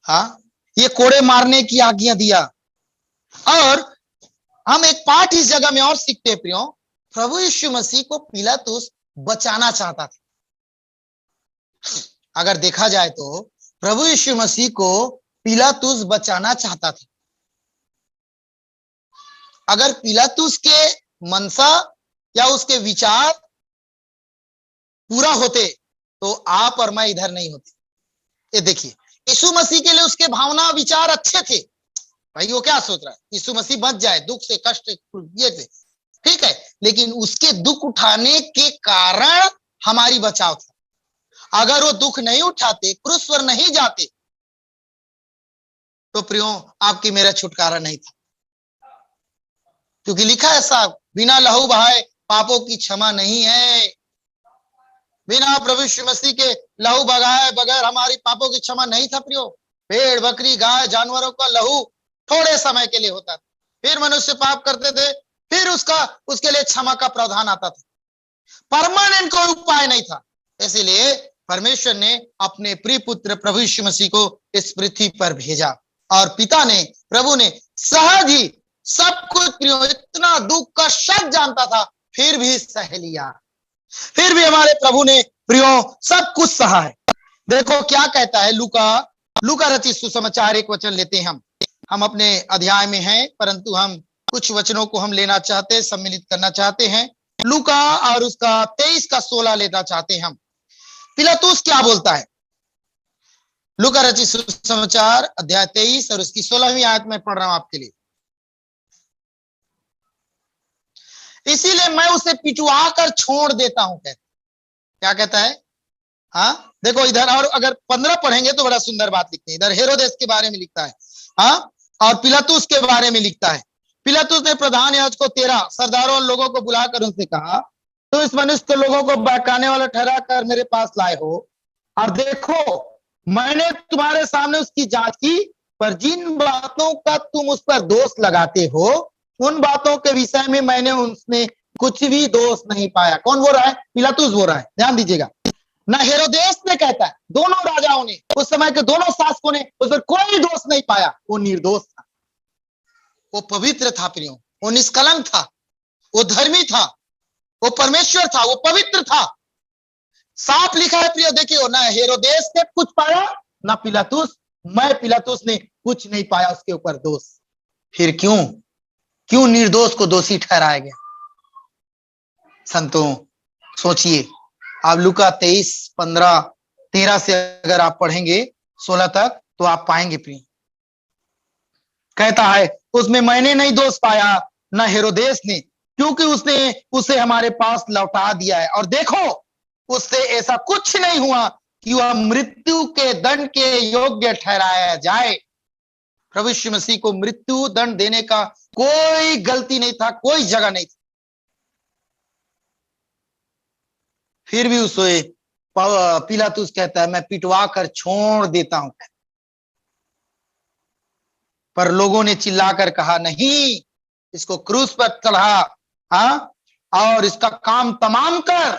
Speaker 3: हाँ, ये कोड़े मारने की आज्ञा दिया। और हम एक पाठ इस जगह में और सीखते हैं प्रियो, प्रभु यीशु मसीह को पिलातुस बचाना चाहता था। अगर देखा जाए तो प्रभु यीशु मसीह को पिलातुस बचाना चाहता था। अगर पिलातुस के मनसा या उसके विचार पूरा होते तो आप और मैं इधर नहीं होते। ये देखिए, यीशु मसीह के लिए उसके भावना विचार अच्छे थे। भाई वो क्या सोच रहा है, यीशु मसीह बच जाए दुख से, कष्ट ये से, ठीक है, लेकिन उसके दुख उठाने के कारण हमारी बचाव था। अगर वो दुख नहीं उठाते, क्रूस पर नहीं जाते, तो प्रियो आपकी मेरा छुटकारा नहीं था। क्योंकि लिखा है साहब, बिना लहू बहाए पापों की क्षमा नहीं है। बिना प्रभु यीशु मसीह के लहू बगाए बगैर हमारी पापों की क्षमा नहीं था प्रियो। भेड़ बकरी गाय जानवरों का लहू थोड़े समय के लिए होता था, फिर मनुष्य पाप करते थे, फिर उसके लिए क्षमा का प्रावधान आता था। परमानेंट कोई उपाय नहीं था। इसीलिए परमेश्वर ने अपने प्रिय पुत्र प्रभु यीशु मसीह को इस पृथ्वी पर भेजा, और पिता ने, प्रभु ने सहज ही सब कुछ प्रियो, इतना दुख का शक जानता था, फिर भी सह लिया। फिर भी हमारे प्रभु ने प्रियो सब कुछ सहा है। देखो क्या कहता है लूका रचित सुसमाचार, एक वचन लेते हैं हम अपने अध्याय में हैं, परंतु हम कुछ वचनों को हम लेना चाहते हैं, सम्मिलित करना चाहते हैं। लूका और उसका 23 का 16 लेना चाहते हैं हम। पिलातुस क्या बोलता है? लूका रचित सुसमाचार अध्याय 23 और उसकी 16वीं आयत में पढ़ रहा हूं आपके लिए। इसीलिए मैं उसे पिटवा कर छोड़ देता हूं। क्या कहता है? हाँ देखो इधर, और अगर 15 पढ़ेंगे तो बड़ा सुंदर बात लिखते हैं। इधर हेरोदेस के बारे में लिखता है, हाँ, और पिलातुस के बारे में लिखता है। पिलातुस ने प्रधान याजकों 13 सरदारों और लोगों को बुलाकर उनसे कहा, तो इस मनुष्य को लोगों को बहकाने वाला ठहरा कर मेरे पास लाए हो, और देखो मैंने तुम्हारे सामने उसकी जांच की, पर जिन बातों का तुम उस पर दोष लगाते हो, उन बातों के विषय में मैंने उसमें कुछ भी दोष नहीं पाया। कौन बोल रहा है? पिलातुस बोल रहा है, ध्यान दीजिएगा। ना हेरोदेस ने कहता है, दोनों राजाओं ने, उस समय के दोनों शासकों ने उस पर कोई दोष नहीं पाया। वो निर्दोष था, वो पवित्र था प्रियो, वो निष्कलंक था, वो धर्मी था, वो परमेश्वर था, वो पवित्र था। साफ लिखा है प्रियो, देखियो, ना हेरोदेस ने कुछ पाया ना पिलातुस, मैं पिलातुस ने कुछ नहीं पाया उसके ऊपर दोष। फिर क्यों निर्दोष को दोषी ठहराया गया? संतों सोचिए, आप लूका 23, 15, 13 से अगर आप पढ़ेंगे 16 तक तो आप पाएंगे प्रिय। कहता है उसमें मैंने नहीं दोष पाया, ना हेरोदेस ने, क्योंकि उसने उसे हमारे पास लौटा दिया है, और देखो उससे ऐसा कुछ नहीं हुआ कि वह मृत्यु के दंड के योग्य ठहराया जाए। प्रभु यीशु मसीह को मृत्यु दंड देने का कोई गलती नहीं था, कोई जगह नहीं था। फिर भी उसे पिलातुस कहता है मैं पिटवा कर छोड़ देता हूं। पर लोगों ने चिल्लाकर कहा नहीं, इसको क्रूस पर चढ़ा, हाँ, और इसका काम तमाम कर।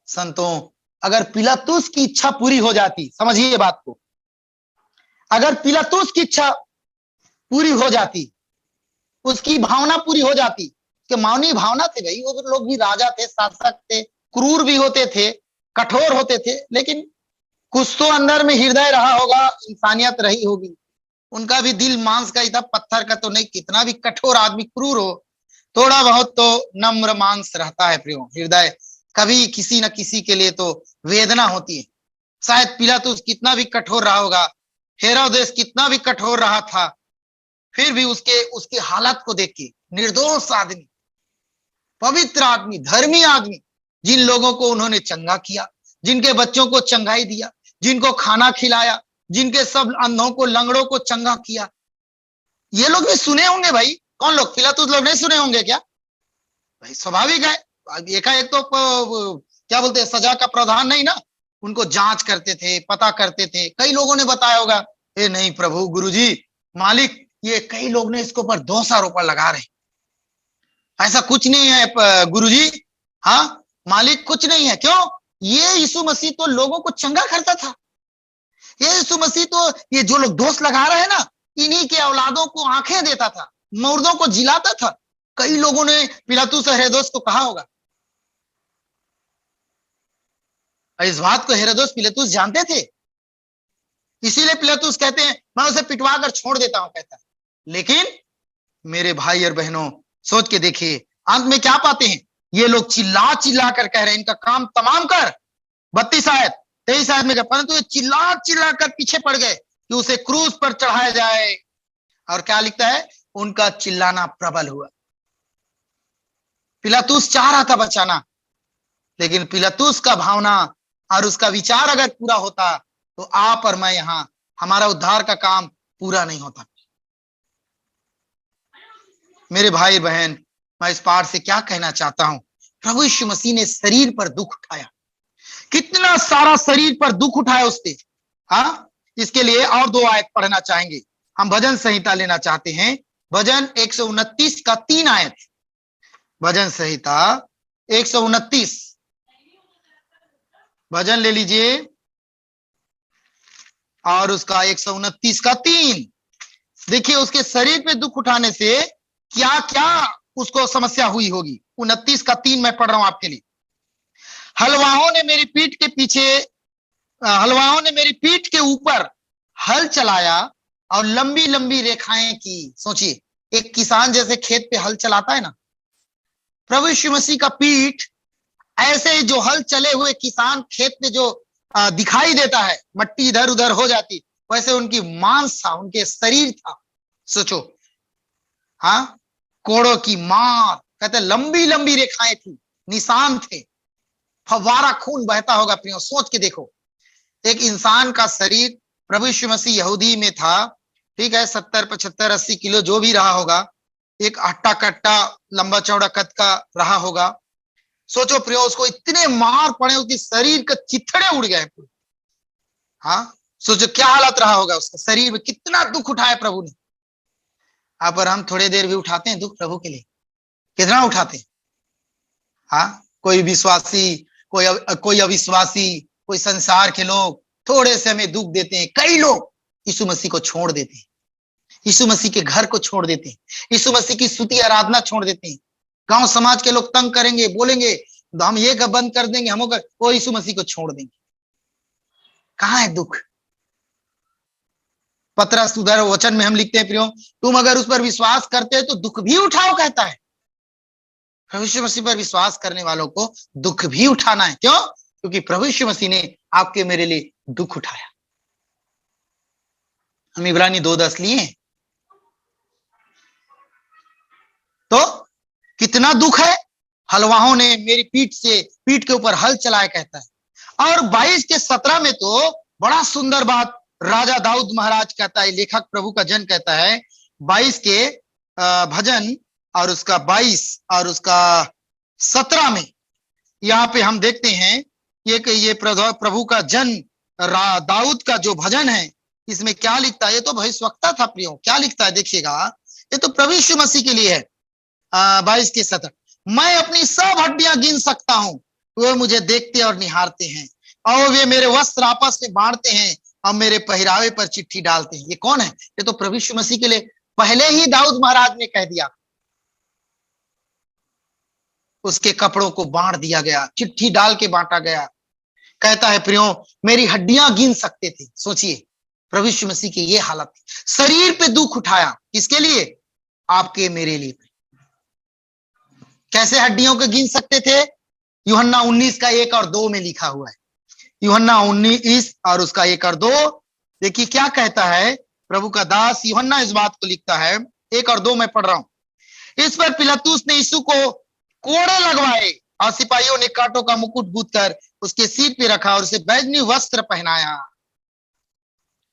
Speaker 3: संतों अगर पिलातुस की इच्छा पूरी हो जाती, समझिए बात को, अगर पिलातुस की इच्छा पूरी हो जाती, उसकी भावना पूरी हो जाती, कि मानवीय भावना थे भाई, वो लोग भी राजा थे, शासक थे, क्रूर भी होते थे, कठोर होते थे, लेकिन कुछ तो अंदर में हृदय रहा होगा, इंसानियत रही होगी। उनका भी दिल मांस का ही था, पत्थर का तो नहीं। कितना भी कठोर आदमी क्रूर हो, थोड़ा बहुत तो नम्र मांस रहता है प्रियो, हृदय कभी किसी न किसी के लिए तो वेदना होती है। शायद पिलातुस कितना भी कठोर रहा होगा, हेरोदेस कितना भी कठोर रहा था, फिर भी उसके हालत को देख के, निर्दोष आदमी, पवित्र आदमी, धर्मी आदमी, जिन लोगों को उन्होंने चंगा किया, जिनके बच्चों को चंगाई दिया, जिनको खाना खिलाया, जिनके सब अंधों को, लंगड़ों को चंगा किया, ये लोग भी सुने होंगे भाई। कौन लोग? पिलातुस लोग नहीं सुने होंगे क्या भाई? स्वाभाविक है। एकाएक तो क्या बोलते हैं, सजा का प्रावधान नहीं ना, उनको जांच करते थे, पता करते थे। कई लोगों ने बताया होगा, ए नहीं प्रभु, गुरुजी, मालिक, ये कई लोग ने इसके ऊपर दोषारोपण लगा रहे, ऐसा कुछ नहीं है गुरुजी, हाँ मालिक, कुछ नहीं है। क्यों? ये यीशु मसीह तो लोगों को चंगा करता था। ये यीशु मसीह तो, ये जो लोग दोष लगा रहे हैं ना, इन्हीं के औलादों को आंखें देता था, मुर्दों को जिलाता था। कई लोगों ने पिलातुस और हेरोदेस को कहा होगा। इस बात को हेरोदेस पिलातुस जानते थे, इसीलिए पिलातुस कहते हैं मैं उसे पिटवा कर छोड़ देता हूं, कहता है। लेकिन मेरे भाई और बहनों, सोच के देखिए अंत में क्या पाते हैं। ये लोग चिल्ला चिल्ला कर कह रहे हैं, इनका काम तमाम कर। 32 आयत 23 आयत में कहा, परंतु ये चिल्ला चिल्ला कर पीछे पड़ गए कि उसे क्रूस पर चढ़ाया जाए। और क्या लिखता है? उनका चिल्लाना प्रबल हुआ। पिलातुस चाह रहा था बचाना, लेकिन पिलातुस का भावना और उसका विचार अगर पूरा होता तो आप और मैं यहां, हमारा उद्धार का काम पूरा नहीं होता। मेरे भाई बहन, मैं इस पाठ से क्या कहना चाहता हूं, प्रभु यीशु मसीह ने शरीर पर दुख उठाया, कितना सारा शरीर पर दुख उठाया उसने। हाँ, इसके लिए और 2 आयत पढ़ना चाहेंगे। हम भजन संहिता लेना चाहते हैं, भजन 129 का 3 आयत। भजन संहिता 129, भजन ले लीजिए, और उसका 129 का 3। देखिए उसके शरीर पे दुख उठाने से क्या क्या उसको समस्या हुई होगी। 29 का 3 मैं पढ़ रहा हूं आपके लिए। हलवाओं ने मेरी पीठ के पीछे, हलवाओं ने मेरी पीठ के ऊपर हल चलाया और लंबी लंबी रेखाएं की। सोचिए, एक किसान जैसे खेत पे हल चलाता है ना, प्रभु यीशु मसीह का पीठ ऐसे ही, जो हल चले हुए किसान खेत में जो दिखाई देता है, मट्टी इधर उधर हो जाती, वैसे उनकी मांस था, उनके शरीर था। सोचो, हाँ, कोड़ों की मार, कहते लंबी लंबी रेखाएं थी, निशान थे, फव्वारा खून बहता होगा। प्रियो, सोच के देखो, एक इंसान का शरीर, प्रभु यीशु मसीह यहूदी में था, ठीक है, 70, 75, 80 किलो जो भी रहा होगा, एक हट्टा कट्टा लंबा चौड़ा कद का रहा होगा। सोचो प्रियो, उसको इतने मार पड़े, उसके शरीर के चिथड़े उड़ गए। हाँ, सोचो क्या हालत रहा होगा उसका शरीर में, कितना दुख उठाया प्रभु ने। पर हम थोड़ी देर भी उठाते हैं दुख प्रभु के लिए, कितना उठाते हैं। हाँ, कोई विश्वासी, कोई अविश्वासी, कोई संसार के लोग थोड़े से हमें दुख देते हैं। कई लोग यीशु मसीह को छोड़ देते हैं, यीशु मसीह के घर को छोड़ देते हैं, यीशु मसीह की स्तुति आराधना छोड़ देते हैं। गांव समाज के लोग तंग करेंगे, बोलेंगे तो हम ये बंद कर देंगे, हम वो यीशु मसीह को छोड़ देंगे। कहाँ है दुख? पतरस उधर वचन में हम लिखते हैं, प्रियो, तुम अगर उस पर विश्वास करते हो तो दुख भी उठाओ, कहता है। प्रभु यीशु मसीह पर विश्वास करने वालों को दुख भी उठाना है। क्यों? क्योंकि प्रभु यीशु मसीह ने आपके मेरे लिए दुख उठाया। हम इब्रानी 2:10 लिए, तो कितना दुख है। हलवाहों ने मेरी पीठ के ऊपर हल चलाया, कहता है। और 22 के 17 में तो बड़ा सुंदर बात राजा दाऊद महाराज कहता है, लेखक प्रभु का जन कहता है। 22 के भजन और उसका 22 और उसका 17 में यहाँ पे हम देखते हैं ये प्रभु का जन दाऊद का जो भजन है, इसमें क्या लिखता है। ये तो भविष्यवक्ता था प्रियो, क्या लिखता है देखिएगा, ये तो प्रभु यीशु मसीह के लिए है। 22 के 17, मैं अपनी सब हड्डियां गिन सकता हूं, वे मुझे देखते और निहारते हैं, और वे मेरे वस्त्र आपस में बांटते हैं और मेरे पहरावे पर चिट्ठी डालते हैं। ये कौन है? ये तो प्रभु यीशु मसीह के लिए पहले ही दाऊद महाराज ने कह दिया। उसके कपड़ों को बांट दिया गया, चिट्ठी डाल के बांटा गया। कहता है प्रियो, मेरी हड्डियां गिन सकते थे। सोचिए, प्रभु यीशु मसीह की ये हालत, शरीर पे दुख उठाया, किसके लिए? आपके मेरे लिए। कैसे हड्डियों को गिन सकते थे? यूहन्ना 19 का 1 और 2 में लिखा हुआ है। यूहन्ना 19 और उसका 1 और 2, देखिए क्या कहता है प्रभु का दास यूहन्ना इस बात को लिखता है। 1 और 2 में पढ़ रहा हूं। इस पर पिलातुस ने यीशु को कोड़े लगवाए और सिपाहियों ने कांटों का मुकुट गूंथ कर उसके सिर पे रखा और उसे बैजनी वस्त्र पहनाया,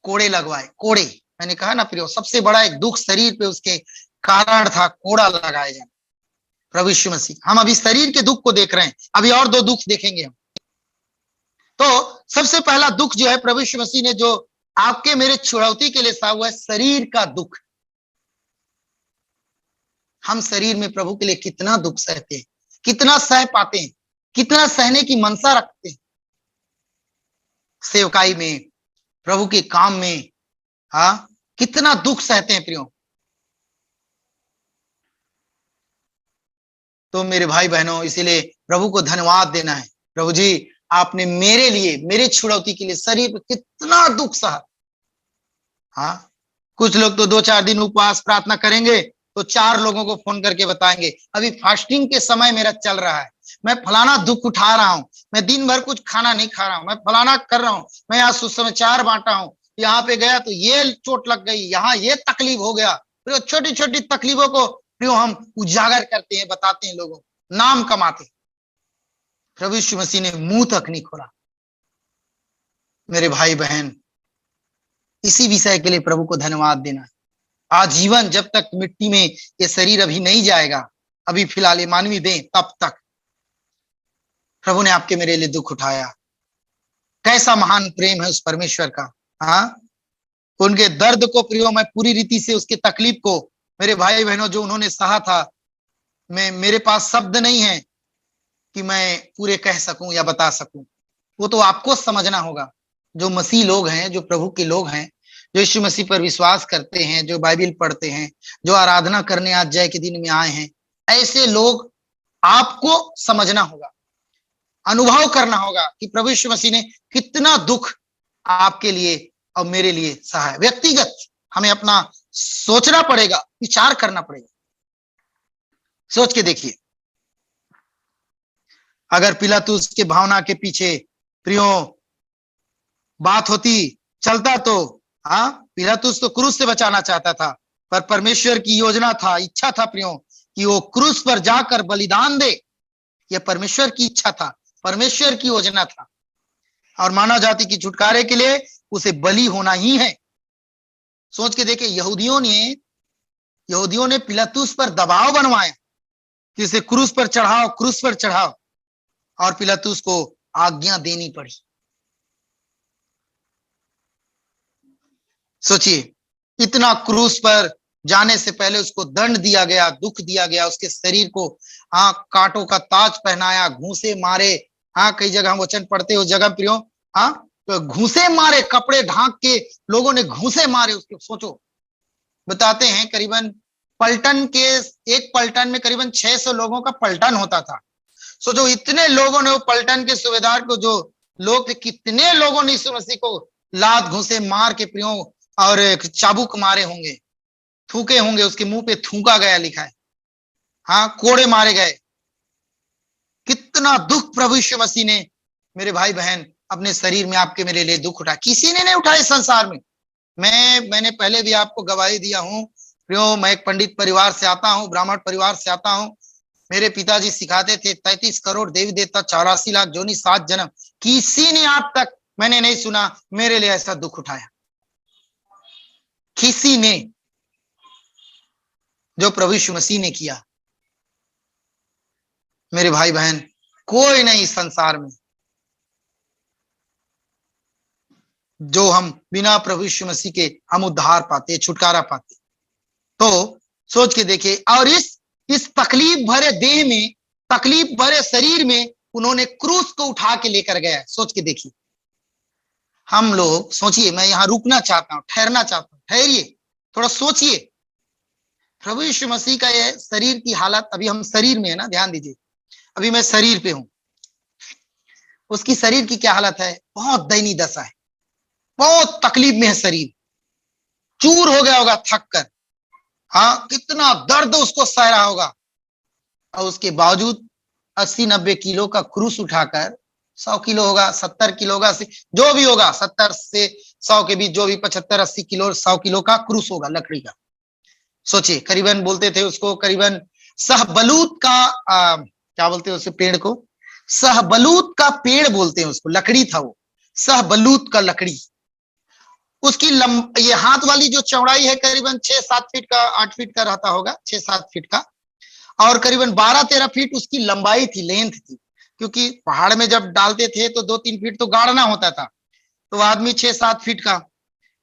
Speaker 3: कोड़े लगवाए। कोड़े, मैंने कहा ना प्रियो, सबसे बड़ा एक दुख शरीर पे उसके कारण था, कोड़ा लगाया जाए। प्रभु यीशु मसीह, हम अभी शरीर के दुख को देख रहे हैं, अभी और दो दुख देखेंगे हम। तो सबसे पहला दुख जो है प्रभु यीशु मसीह ने जो आपके मेरे छुड़ौती के लिए सहा हुआ है, शरीर का दुख। हम शरीर में प्रभु के लिए कितना दुख सहते हैं, कितना सह पाते हैं, कितना सहने की मनसा रखते हैं। सेवकाई में, प्रभु के काम में, हाँ, कितना दुख सहते हैं प्रियो। तो मेरे भाई बहनों, इसीलिए प्रभु को धन्यवाद देना है। प्रभु जी, आपने मेरे लिए, मेरे छुड़ौती के लिए शरीर पर कितना दुख सहा। हाँ, कुछ लोग तो 2-4 दिन उपवास प्रार्थना करेंगे तो 4 लोगों को फोन करके बताएंगे, अभी फास्टिंग के समय मेरा चल रहा है, मैं फलाना दुख उठा रहा हूं, मैं दिन भर कुछ खाना नहीं खा रहा हूं, मैं फलाना कर रहा हूं, मैं आज सुसमाचार बांटा हूं, यहाँ पे गया तो ये चोट लग गई, यहाँ ये तकलीफ हो गया। तो छोटी छोटी तकलीफों को प्रियो हम उजागर करते हैं, बताते हैं, लोगों नाम कमाते। प्रभु यीशु मसीह ने मुंह तक नहीं खोला। मेरे भाई बहन, इसी विषय के लिए प्रभु को धन्यवाद देना। आजीवन, जब तक मिट्टी में ये शरीर अभी नहीं जाएगा, अभी फिलहाल ये मानवी दें, तब तक प्रभु ने आपके मेरे लिए दुख उठाया। कैसा महान प्रेम है उस परमेश्वर का। हाँ, उनके दर्द को प्रियो मैं पूरी रीति से, उसके तकलीफ को, मेरे भाई बहनों, जो उन्होंने सहा था, मेरे पास शब्द नहीं है कि मैं पूरे कह सकूं या बता सकूं। वो तो आपको समझना होगा, जो मसीह लोग हैं, जो प्रभु के लोग हैं, जो यीशु मसीह पर विश्वास करते हैं, जो बाइबल पढ़ते हैं, जो आराधना करने आज जय के दिन में आए हैं, ऐसे लोग आपको समझना होगा, अनुभव करना होगा कि प्रभु यीशु मसीह ने कितना दुख आपके लिए और मेरे लिए सहा है। व्यक्तिगत हमें अपना सोचना पड़ेगा, विचार करना पड़ेगा। सोच के देखिए, अगर पिलातुस के भावना के पीछे प्रियो बात होती, चलता, तो हाँ, पिलातुस तो क्रूस से बचाना चाहता था, पर परमेश्वर की योजना था, इच्छा था प्रियो कि वो क्रूस पर जाकर बलिदान दे। यह परमेश्वर की इच्छा था, परमेश्वर की योजना था, और मानव जाति की छुटकारे के लिए उसे बलि होना ही है। सोच के देखे, यहूदियों ने पिलातुस पर दबाव बनवाया कि इसे क्रूस पर चढ़ाओ, क्रूस पर चढ़ाओ, और पिलातुस को आज्ञा देनी पड़ी। सोचिए, इतना क्रूस पर जाने से पहले उसको दंड दिया गया, दुख दिया गया, उसके शरीर को कांटों का ताज पहनाया, घूंसे मारे। कई जगह हम वचन पढ़ते उस जगह प्रियो, तो घूंसे मारे, कपड़े ढांक के लोगों ने घूंसे मारे उसके। सोचो, बताते हैं करीबन पलटन के, एक पलटन में करीबन 600 लोगों का पलटन होता था। सोचो, इतने लोगों ने, वो पलटन के सूबेदार को जो लोग थे, कितने लोगों ने यीशु मसीह को लात घूंसे मार के प्रियो और चाबुक मारे होंगे, थूके होंगे, उसके मुंह पे थूका गया लिखा है। कोड़े मारे गए। कितना दुख प्रभु यीशु मसीह ने, मेरे भाई बहन, अपने शरीर में आपके मेरे लिए दुख उठाया। किसी ने नहीं उठाया संसार में। मैंने पहले भी आपको गवाही दिया हूं प्रियो, मैं एक पंडित परिवार से आता हूं, ब्राह्मण परिवार से आता हूं। मेरे पिताजी सिखाते थे 33 करोड़ देवी देवता, 84 लाख जोनी, 7 जन्म। किसी ने आज तक मैंने नहीं सुना मेरे लिए ऐसा दुख उठाया, किसी ने, जो प्रभु यीशु मसीह ने किया। मेरे भाई बहन, कोई नहीं संसार में जो हम बिना प्रभु यीशु मसीह के हम उद्धार पाते, छुटकारा पाते। तो सोच के देखिए, और इस तकलीफ भरे देह में, तकलीफ भरे शरीर में उन्होंने क्रूस को उठा के लेकर गया। सोच के देखिए, हम लोग सोचिए, मैं यहां रुकना चाहता हूं, ठहरना चाहता हूं, ठहरिए, थोड़ा सोचिए। प्रभु यीशु मसीह का ये शरीर की हालत, अभी हम शरीर में है ना, ध्यान दीजिए, अभी मैं शरीर पे हूं, उसकी शरीर की क्या हालत है, बहुत दयनीय दशा है, बहुत तकलीफ में है शरीर, चूर हो गया होगा थक कर। कितना दर्द उसको सह रहा होगा, और उसके बावजूद 80-90 किलो का क्रूस उठाकर, 100 किलो होगा, 70 किलो होगा, जो भी होगा, 70 से 100 के बीच, जो भी 75-80 किलो, 100 किलो का क्रूस होगा लकड़ी का। सोचिए, करीबन बोलते थे उसको, करीबन सहबलूत का क्या बोलते हैं उस पेड़ को, सहबलूत का पेड़ बोलते हैं उसको, लकड़ी था वो, सहबलूत का लकड़ी। उसकी ये हाथ वाली जो चौड़ाई है करीबन 6-7 फीट का, 8 फीट का रहता होगा, 6-7 फीट का, और करीबन 12-13 फीट उसकी लंबाई थी, लेंथ थी। क्योंकि पहाड़ में जब डालते थे तो 2-3 फीट तो गाड़ना होता था, तो आदमी 6-7 फीट का,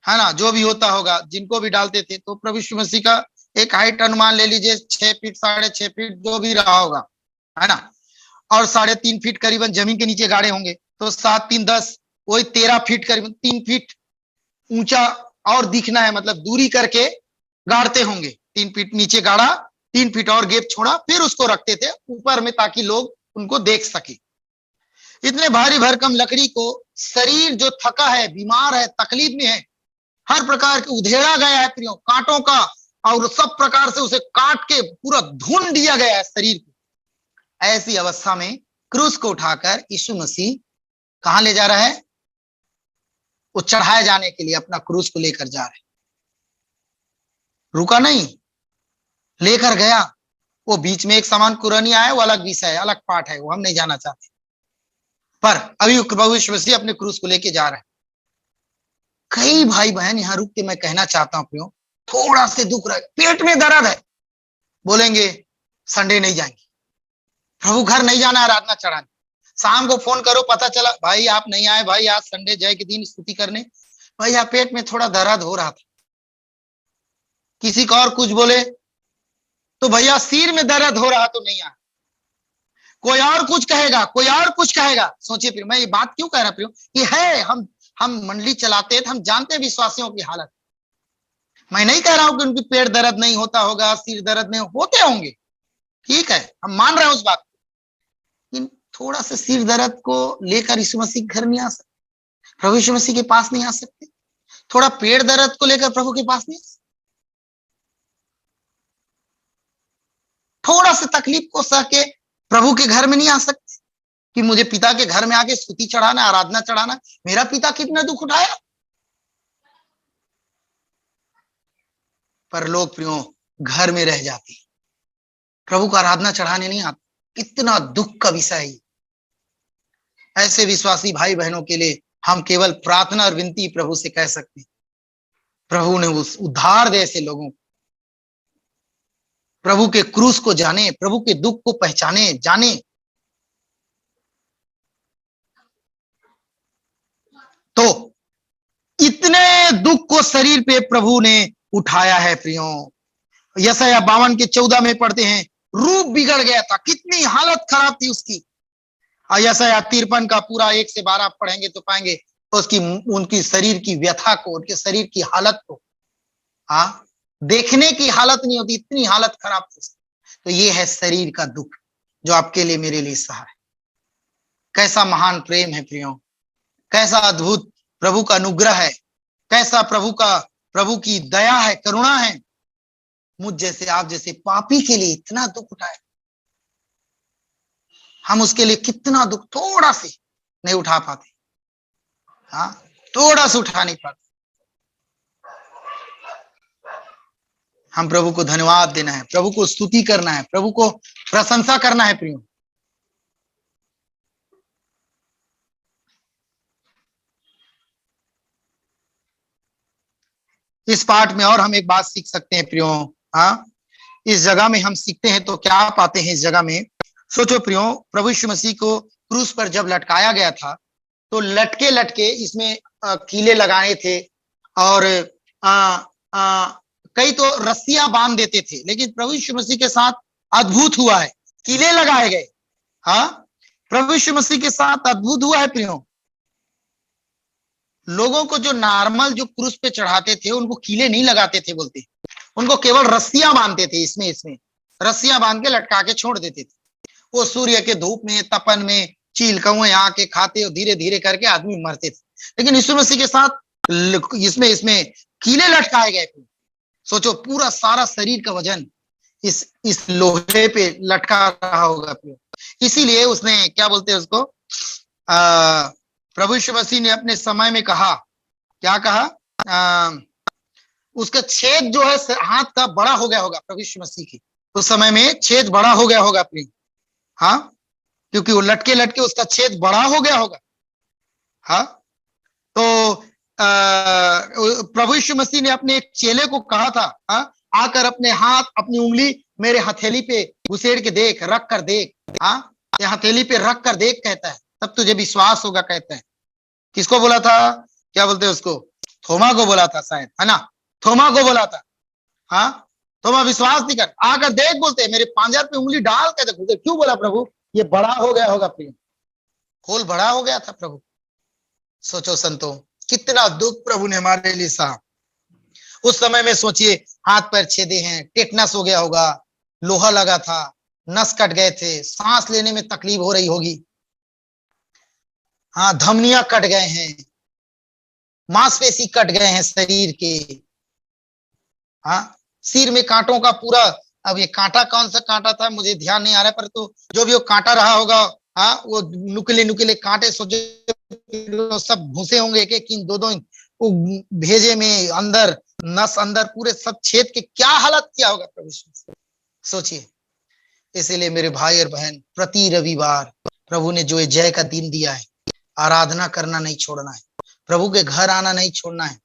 Speaker 3: है ना, जो भी होता होगा, जिनको भी डालते थे, तो प्रभु यीशु मसीह का एक हाइट अनुमान ले लीजिए 6 फीट, 6.5 फीट जो भी रहा होगा, है ना, और 3.5 फीट करीबन जमीन के नीचे गाड़े होंगे, तो 7-3-10, वही 13 फीट करीबन, 3 फीट ऊंचा और दिखना है, मतलब दूरी करके गाड़ते होंगे। 3 फीट नीचे गाड़ा, 3 फीट और गैप छोड़ा, फिर उसको रखते थे ऊपर में ताकि लोग उनको देख सके। इतने भारी भरकम लकड़ी को शरीर जो थका है, बीमार है, तकलीफ में है, हर प्रकार के उधेड़ा गया है प्रियो, कांटों का, और सब प्रकार से उसे काट के पूरा धुन दिया गया है शरीर को। ऐसी अवस्था में क्रूस को उठाकर यीशु मसीह कहां ले जा रहा है, वो चढ़ाए जाने के लिए अपना क्रूस को लेकर जा रहे, रुका नहीं, लेकर गया। वो बीच में एक समान कुरानी आया, वो अलग विषय है, अलग पाठ है, वो हम नहीं जाना चाहते, पर अभी प्रभु यीशु मसीह अपने क्रूस को लेके जा रहे हैं। कई भाई बहन यहां रुक के मैं कहना चाहता हूं प्रियो, थोड़ा से दुख रहा है, पेट में दर्द है, बोलेंगे संडे नहीं जाएंगे, प्रभु घर नहीं जाना आराधना चढ़ाने। शाम को फोन करो, पता चला भाई आप नहीं आए, भाई आज संडे जय के दिन स्तुति करने, भाई आप पेट में थोड़ा दर्द हो रहा था। किसी को और कुछ बोले तो भैया सिर में दर्द हो रहा तो नहीं आया। कोई और कुछ कहेगा, कोई और कुछ कहेगा। सोचिए फिर मैं ये बात क्यों कह रहा हूं, ये है हम मंडली चलाते हैं तो हम जानते हैं विश्वासियों की हालत। मैं नहीं कह रहा हूं कि उनकी पेट दर्द नहीं होता होगा, सिर दर्द नहीं होते होंगे, ठीक है, हम मान रहे हैं उस बात को, लेकिन थोड़ा सा सिर दर्द को लेकर यीशु मसीह के घर नहीं आ सकते, प्रभु यीशु मसीह के पास नहीं आ सकते। थोड़ा पेट दर्द को लेकर प्रभु के पास नहीं आ सकते। थोड़ा सा तकलीफ को सह के प्रभु के घर में नहीं आ सकते कि मुझे पिता के घर में आके स्तुति चढ़ाना, आराधना चढ़ाना। मेरा पिता कितना दुख उठाया, पर लोग प्रियो घर में रह जाते, प्रभु को आराधना चढ़ाने नहीं आते। कितना दुख का विषय है। ऐसे विश्वासी भाई बहनों के लिए हम केवल प्रार्थना और विनती प्रभु से कह सकते हैं, प्रभु ने उस उद्धार दे ऐसे लोगों को, प्रभु के क्रूस को जाने, प्रभु के दुख को पहचाने, जाने। तो इतने दुख को शरीर पे प्रभु ने उठाया है प्रियो। यशायाह 52:14 में पढ़ते हैं, रूप बिगड़ गया था, कितनी हालत खराब थी उसकी। और यशायाह 53 का पूरा 1 से 12 पढ़ेंगे तो पाएंगे उसकी, उनकी शरीर की व्यथा को, उनके शरीर की हालत को, हाँ, देखने की हालत नहीं होती, इतनी हालत खराब थी। तो ये है शरीर का दुख जो आपके लिए मेरे लिए सहा है। कैसा महान प्रेम है प्रियो, कैसा अद्भुत प्रभु का अनुग्रह है, कैसा प्रभु की दया है, करुणा है। मुझ जैसे आप जैसे पापी के लिए इतना दुख उठाए, हम उसके लिए कितना दुख थोड़ा से नहीं उठा पाते, हाँ, थोड़ा सा उठा नहीं पाते। हम प्रभु को धन्यवाद देना है, प्रभु को स्तुति करना है, प्रभु को प्रशंसा करना है प्रियो। इस पाठ में और हम एक बात सीख सकते हैं प्रियो, हाँ, इस जगह में हम सीखते हैं तो क्या पाते हैं इस जगह में। सोचो प्रियो, प्रभु यीशु मसीह को क्रूस पर जब लटकाया गया था तो लटके लटके इसमें कीले लगाए थे, और कई तो रस्सियां बांध देते थे, लेकिन प्रभु यीशु मसीह के साथ अद्भुत हुआ है, कीले लगाए गए। हाँ, प्रभु यीशु मसीह के साथ अद्भुत हुआ है प्रियो। लोगों को जो नॉर्मल जो क्रूस पे चढ़ाते थे उनको कीले नहीं लगाते थे, बोलते उनको केवल रस्सियां बांधते थे, इसमें रस्सियां बांध के लटका के छोड़ देते थे। वो सूर्य के धूप में, तपन में चील कौए आके खाते और धीरे धीरे करके आदमी मरते थे। लेकिन यीशु मसीह के साथ इसमें कीले लटकाए गए। सोचो पूरा सारा शरीर का वजन इस लोहे पे लटका रहा होगा। इसीलिए उसने क्या बोलते हैं उसको, प्रभु यीशु मसीह ने अपने समय में कहा, क्या कहा, उसका छेद जो है हाथ का बड़ा हो गया होगा, प्रभु यीशु मसीह की उस समय में छेद बड़ा हो गया होगा अपनी, हाँ, क्योंकि वो लटके लटके उसका छेद बड़ा हो गया होगा। हाँ, तो प्रभु यीशु मसीह ने अपने एक चेले को कहा था, हाँ, आकर अपने हाथ, अपनी उंगली मेरे हथेली पे घुसेड़ के देख, रख कर देख, हाँ, ये हथेली पे रख कर देख, कहता है, तब तुझे विश्वास होगा, कहता है। किसको बोला था? क्या बोलते हैं उसको? थोमा को बोला था शायद, है ना? थोमा को बोला था। हाँ, थोमा विश्वास नहीं कर, आकर देख, बोलते मेरे पांजर पे उंगली डाल के देखो। क्यों बोला प्रभु? ये बड़ा हो गया होगा प्रिय, खोल बड़ा हो गया था प्रभु। सोचो संतों, कितना दुख प्रभु ने हमारे लिए सहा। उस समय में सोचिए, हाथ पैर छेदे हैं, टेटनस हो गया होगा, लोहा लगा था, नस कट गए थे, सांस लेने में तकलीफ हो रही होगी, हाँ, धमनियां कट गए हैं, मांसपेशी कट गए हैं शरीर के, हाँ, सिर में कांटों का पूरा, अब ये कांटा कौन सा कांटा था मुझे ध्यान नहीं आ रहा, पर तो जो भी वो कांटा रहा होगा, हाँ, वो नुकीले नुकीले कांटे, सोचो सब घुसे होंगे, एक एक दो दो भेजे में, अंदर नस, अंदर पूरे सब छेद के, क्या हालत किया होगा प्रभु। सोचिए। इसीलिए मेरे भाई और बहन, प्रति रविवार प्रभु ने जो जय का दिन दिया है, आराधना करना नहीं छोड़ना है, प्रभु के घर आना नहीं छोड़ना है।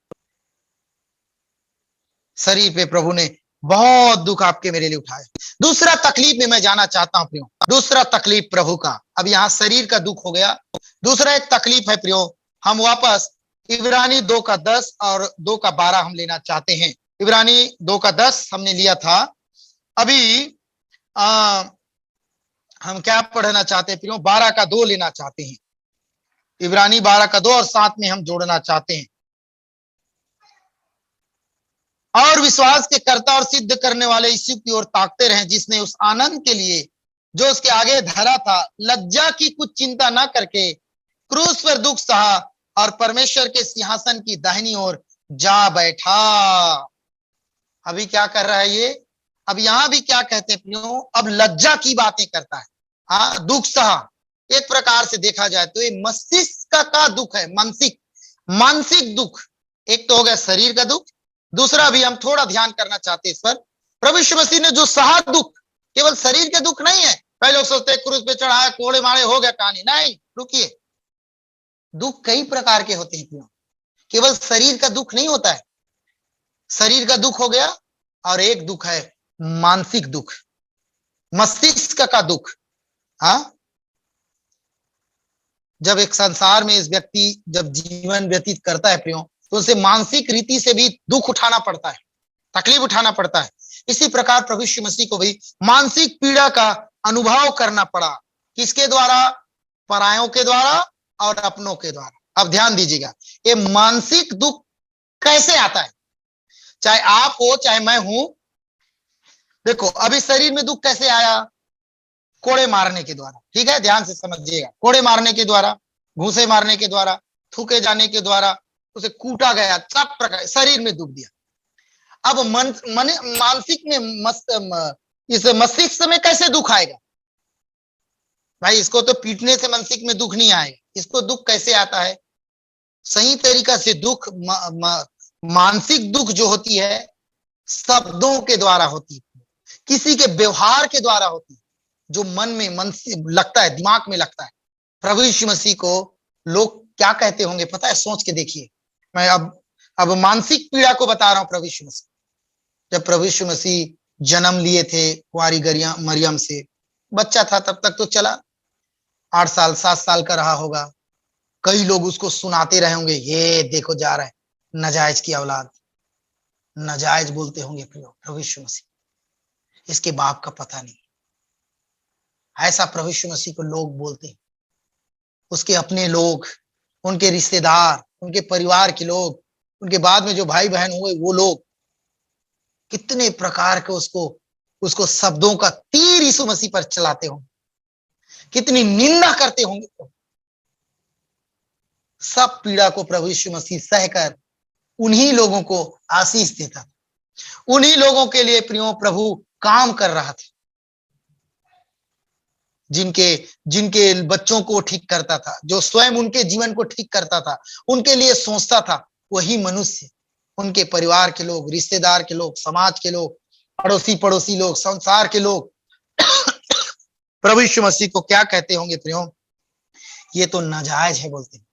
Speaker 3: शरीर पे प्रभु ने बहुत दुख आपके मेरे लिए उठाया। दूसरा तकलीफ में मैं जाना चाहता हूं प्रियो, दूसरा तकलीफ प्रभु का, अब यहां शरीर का दुख हो गया, दूसरा एक तकलीफ है प्रियो। हम वापस इब्रानी 2:10 और 2:12 हम लेना चाहते हैं। इब्रानी 2:10 हमने लिया था, अभी हम क्या पढ़ना चाहते हैं प्रियो? 12:2 लेना चाहते हैं। इब्रानी 12:2 और साथ में हम जोड़ना चाहते हैं। और विश्वास के कर्ता और सिद्ध करने वाले यीशु की ओर ताकते रहे, जिसने उस आनंद के लिए जो उसके आगे धरा था, लज्जा की कुछ चिंता ना करके क्रूस पर दुख सहा और परमेश्वर के सिंहासन की दाहिनी ओर जा बैठा। अभी क्या कर रहा है ये? अब यहां भी क्या कहते हैं प्रियो? अब लज्जा की बातें करता है। हाँ, दुख सहा, एक प्रकार से देखा जाए तो ये मस्तिष्क का दुख है, मानसिक मानसिक दुख। एक तो हो गया शरीर का दुख, दूसरा भी हम थोड़ा ध्यान करना चाहते हैं इस पर। प्रभु यीशु मसीह ने जो सहा दुख, केवल शरीर के दुख नहीं है। कई लोग सोचते हैं क्रूस पे चढ़ाया, कोड़े मारे, हो गया कहानी। नहीं, रुकिए, दुख कई प्रकार के होते हैं, केवल शरीर का दुख नहीं होता है। शरीर का दुख हो गया, और एक दुख है मानसिक दुख, मस्तिष्क का दुख। हाँ, जब एक संसार में इस व्यक्ति जब जीवन व्यतीत करता है प्रियो, तो उसे मानसिक रीति से भी दुख उठाना पड़ता है, तकलीफ उठाना पड़ता है। इसी प्रकार प्रभु यीशु मसीह को भी मानसिक पीड़ा का अनुभव करना पड़ा। किसके द्वारा? परायों के द्वारा और अपनों के द्वारा। अब ध्यान दीजिएगा, ये मानसिक दुख कैसे आता है? चाहे आप हो चाहे मैं हूं, देखो अभी शरीर में दुख कैसे आया? कोड़े मारने के द्वारा। ठीक है, ध्यान से समझिएगा, कोड़े मारने के द्वारा, घूंसे मारने के द्वारा, थूके जाने के द्वारा, उसे कूटा गया, सब प्रकार शरीर में दुख दिया। अब मानसिक में इस मस्तिष्क में कैसे दुख आएगा? भाई इसको तो पीटने से मस्तिष्क में दुख नहीं आएगा। इसको दुख कैसे आता है? सही तरीका से दुख, मानसिक दुख जो होती है, शब्दों के द्वारा होती है, किसी के व्यवहार के द्वारा होती है, जो मन से लगता है, दिमाग में लगता है। प्रभु यीशु मसीह को लोग क्या कहते होंगे पता है? सोच के देखिए। मैं अब मानसिक पीड़ा को बता रहा हूं। प्रभु यीशु मसीह, जब प्रभु यीशु मसीह जन्म लिए थे कुंवारी मरियम से, बच्चा था तब तक तो चला, 8 साल 7 साल का रहा होगा। कई लोग उसको सुनाते रहे होंगे, ये देखो जा रहा है नाजायज की औलाद, नाजायज बोलते होंगे प्रभु यीशु मसीह, इसके बाप का पता नहीं। ऐसा प्रभु यीशु मसीह को लोग बोलते हैं। उसके अपने लोग, उनके रिश्तेदार, उनके परिवार के लोग, उनके बाद में जो भाई बहन हुए वो लोग, कितने प्रकार के उसको शब्दों का तीर यीशु मसीह पर चलाते होंगे, कितनी निंदा करते होंगे। सब पीड़ा को प्रभु यीशु मसीह सहकर उन्हीं लोगों को आशीष देता था, उन्हीं लोगों के लिए प्रियो प्रभु काम कर रहा था, जिनके बच्चों को ठीक करता था, जो स्वयं उनके जीवन को ठीक करता था, उनके लिए सोचता था। वही मनुष्य उनके परिवार के लोग, रिश्तेदार के लोग, समाज के लोग, पड़ोसी लोग, संसार के लोग प्रभु यीशु मसीह को क्या कहते होंगे प्रियो? ये तो नाजायज है बोलते हैं।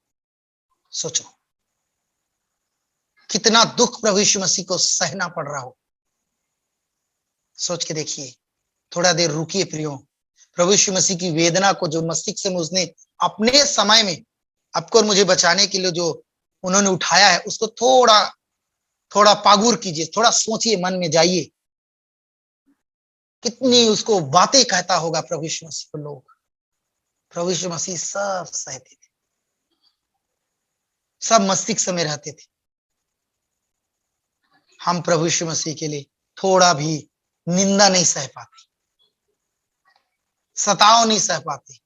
Speaker 3: सोचो कितना दुख प्रभु यीशु मसीह को सहना पड़ रहा हो, सोच के देखिए। थोड़ा देर रुकिए प्रियो। प्रभु यीशु मसीह की वेदना को जो मस्तिष्क से उसने अपने समय में आपको और मुझे बचाने के लिए जो उन्होंने उठाया है, उसको थोड़ा थोड़ा पागुर कीजिए, थोड़ा सोचिए, मन में जाइए। कितनी उसको बातें कहता होगा प्रभु यीशु मसीह को लोग। प्रभु यीशु मसीह सब सहते थे, सब मस्तिष्क में रहते थे। हम प्रभु यीशु मसीह के लिए थोड़ा भी निंदा नहीं सह पाते, सताव नहीं सह पाते।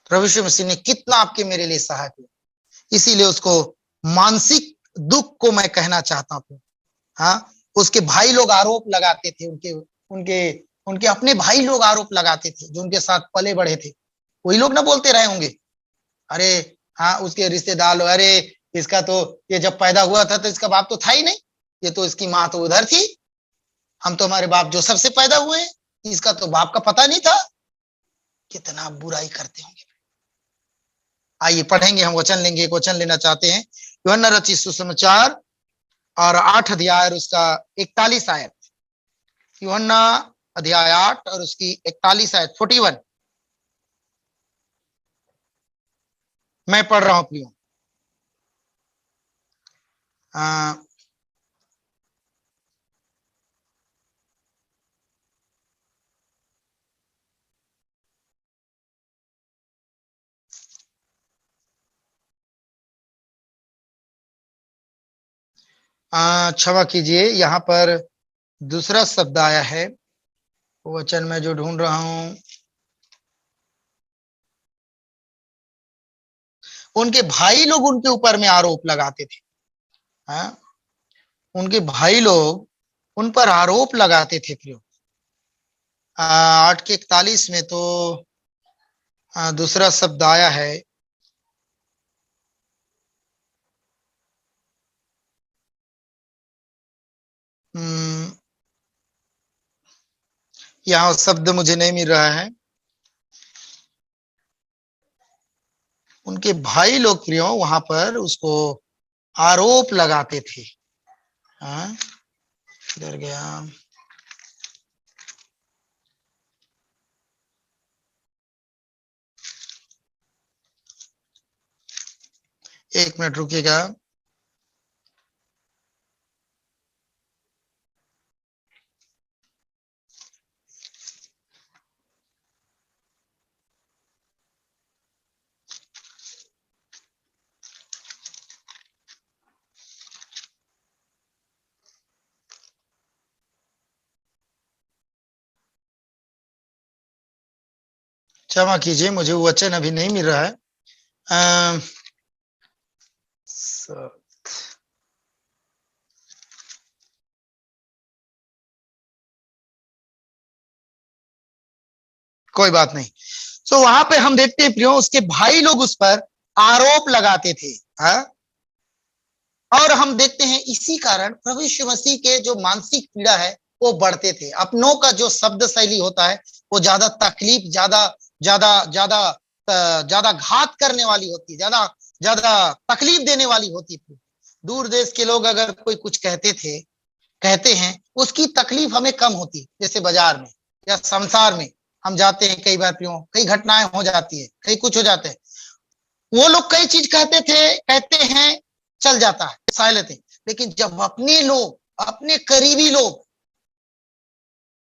Speaker 3: प्रभु यीशु मसीह ने कितना आपके मेरे लिए सहा किया, इसीलिए उसको मानसिक दुख को मैं कहना चाहता हूं। हाँ, उसके भाई लोग आरोप लगाते थे, उनके उनके उनके अपने भाई लोग आरोप लगाते थे जो उनके साथ पले बढ़े थे। वही लोग ना बोलते रहे होंगे, अरे हाँ उसके रिश्तेदार लोग, अरे इसका तो ये जब पैदा हुआ था तो इसका बाप तो था ही नहीं, ये तो इसकी माँ तो उधर थी, हम तो हमारे बाप जो सबसे पैदा हुए हैं, इसका तो बाप का पता नहीं था। कितना बुराई करते होंगे। आइए पढ़ेंगे, हम वचन लेंगे। एक वचन लेना चाहते हैं, यूहन्ना रचित सुसमाचार और 8 अध्याय और उसका 41 आयत। यूहन्ना अध्याय 8 और उसकी 41 आयत 41 मैं पढ़ रहा हूं प्रियो। क्षमा कीजिए, यहाँ पर दूसरा शब्द आया है, वचन में जो ढूंढ रहा हूं। उनके भाई लोग उनके ऊपर में आरोप लगाते थे। हाँ, उनके भाई लोग उन पर आरोप लगाते थे प्रियो। 8 के 41 में तो दूसरा शब्द आया है, यहाँ शब्द मुझे नहीं मिल रहा है। उनके भाई लोग प्रियो वहां पर उसको आरोप लगाते थे। हाँ, इधर गया, एक मिनट रुकिएगा। क्षमा कीजिए, मुझे वो वचन अभी नहीं मिल रहा है। कोई बात नहीं। तो वहां पे हम देखते हैं प्रियो, उसके भाई लोग उस पर आरोप लगाते थे। हाँ? और हम देखते हैं इसी कारण प्रभु यीशु मसीह के जो मानसिक पीड़ा है वो बढ़ते थे। अपनों का जो शब्द शैली होता है वो ज्यादा तकलीफ, ज्यादा ज्यादा ज्यादा ज्यादा घात करने वाली होती, ज्यादा ज्यादा तकलीफ देने वाली होती थी। दूर देश के लोग अगर कोई कुछ कहते हैं, उसकी तकलीफ हमें कम होती। जैसे बाजार में या संसार में हम जाते हैं, कई बार क्यों कई घटनाएं हो जाती है, कई कुछ हो जाते हैं, वो लोग कई चीज कहते हैं, चल जाता है, सह लेते हैं। लेकिन जब अपने लोग, अपने करीबी लोग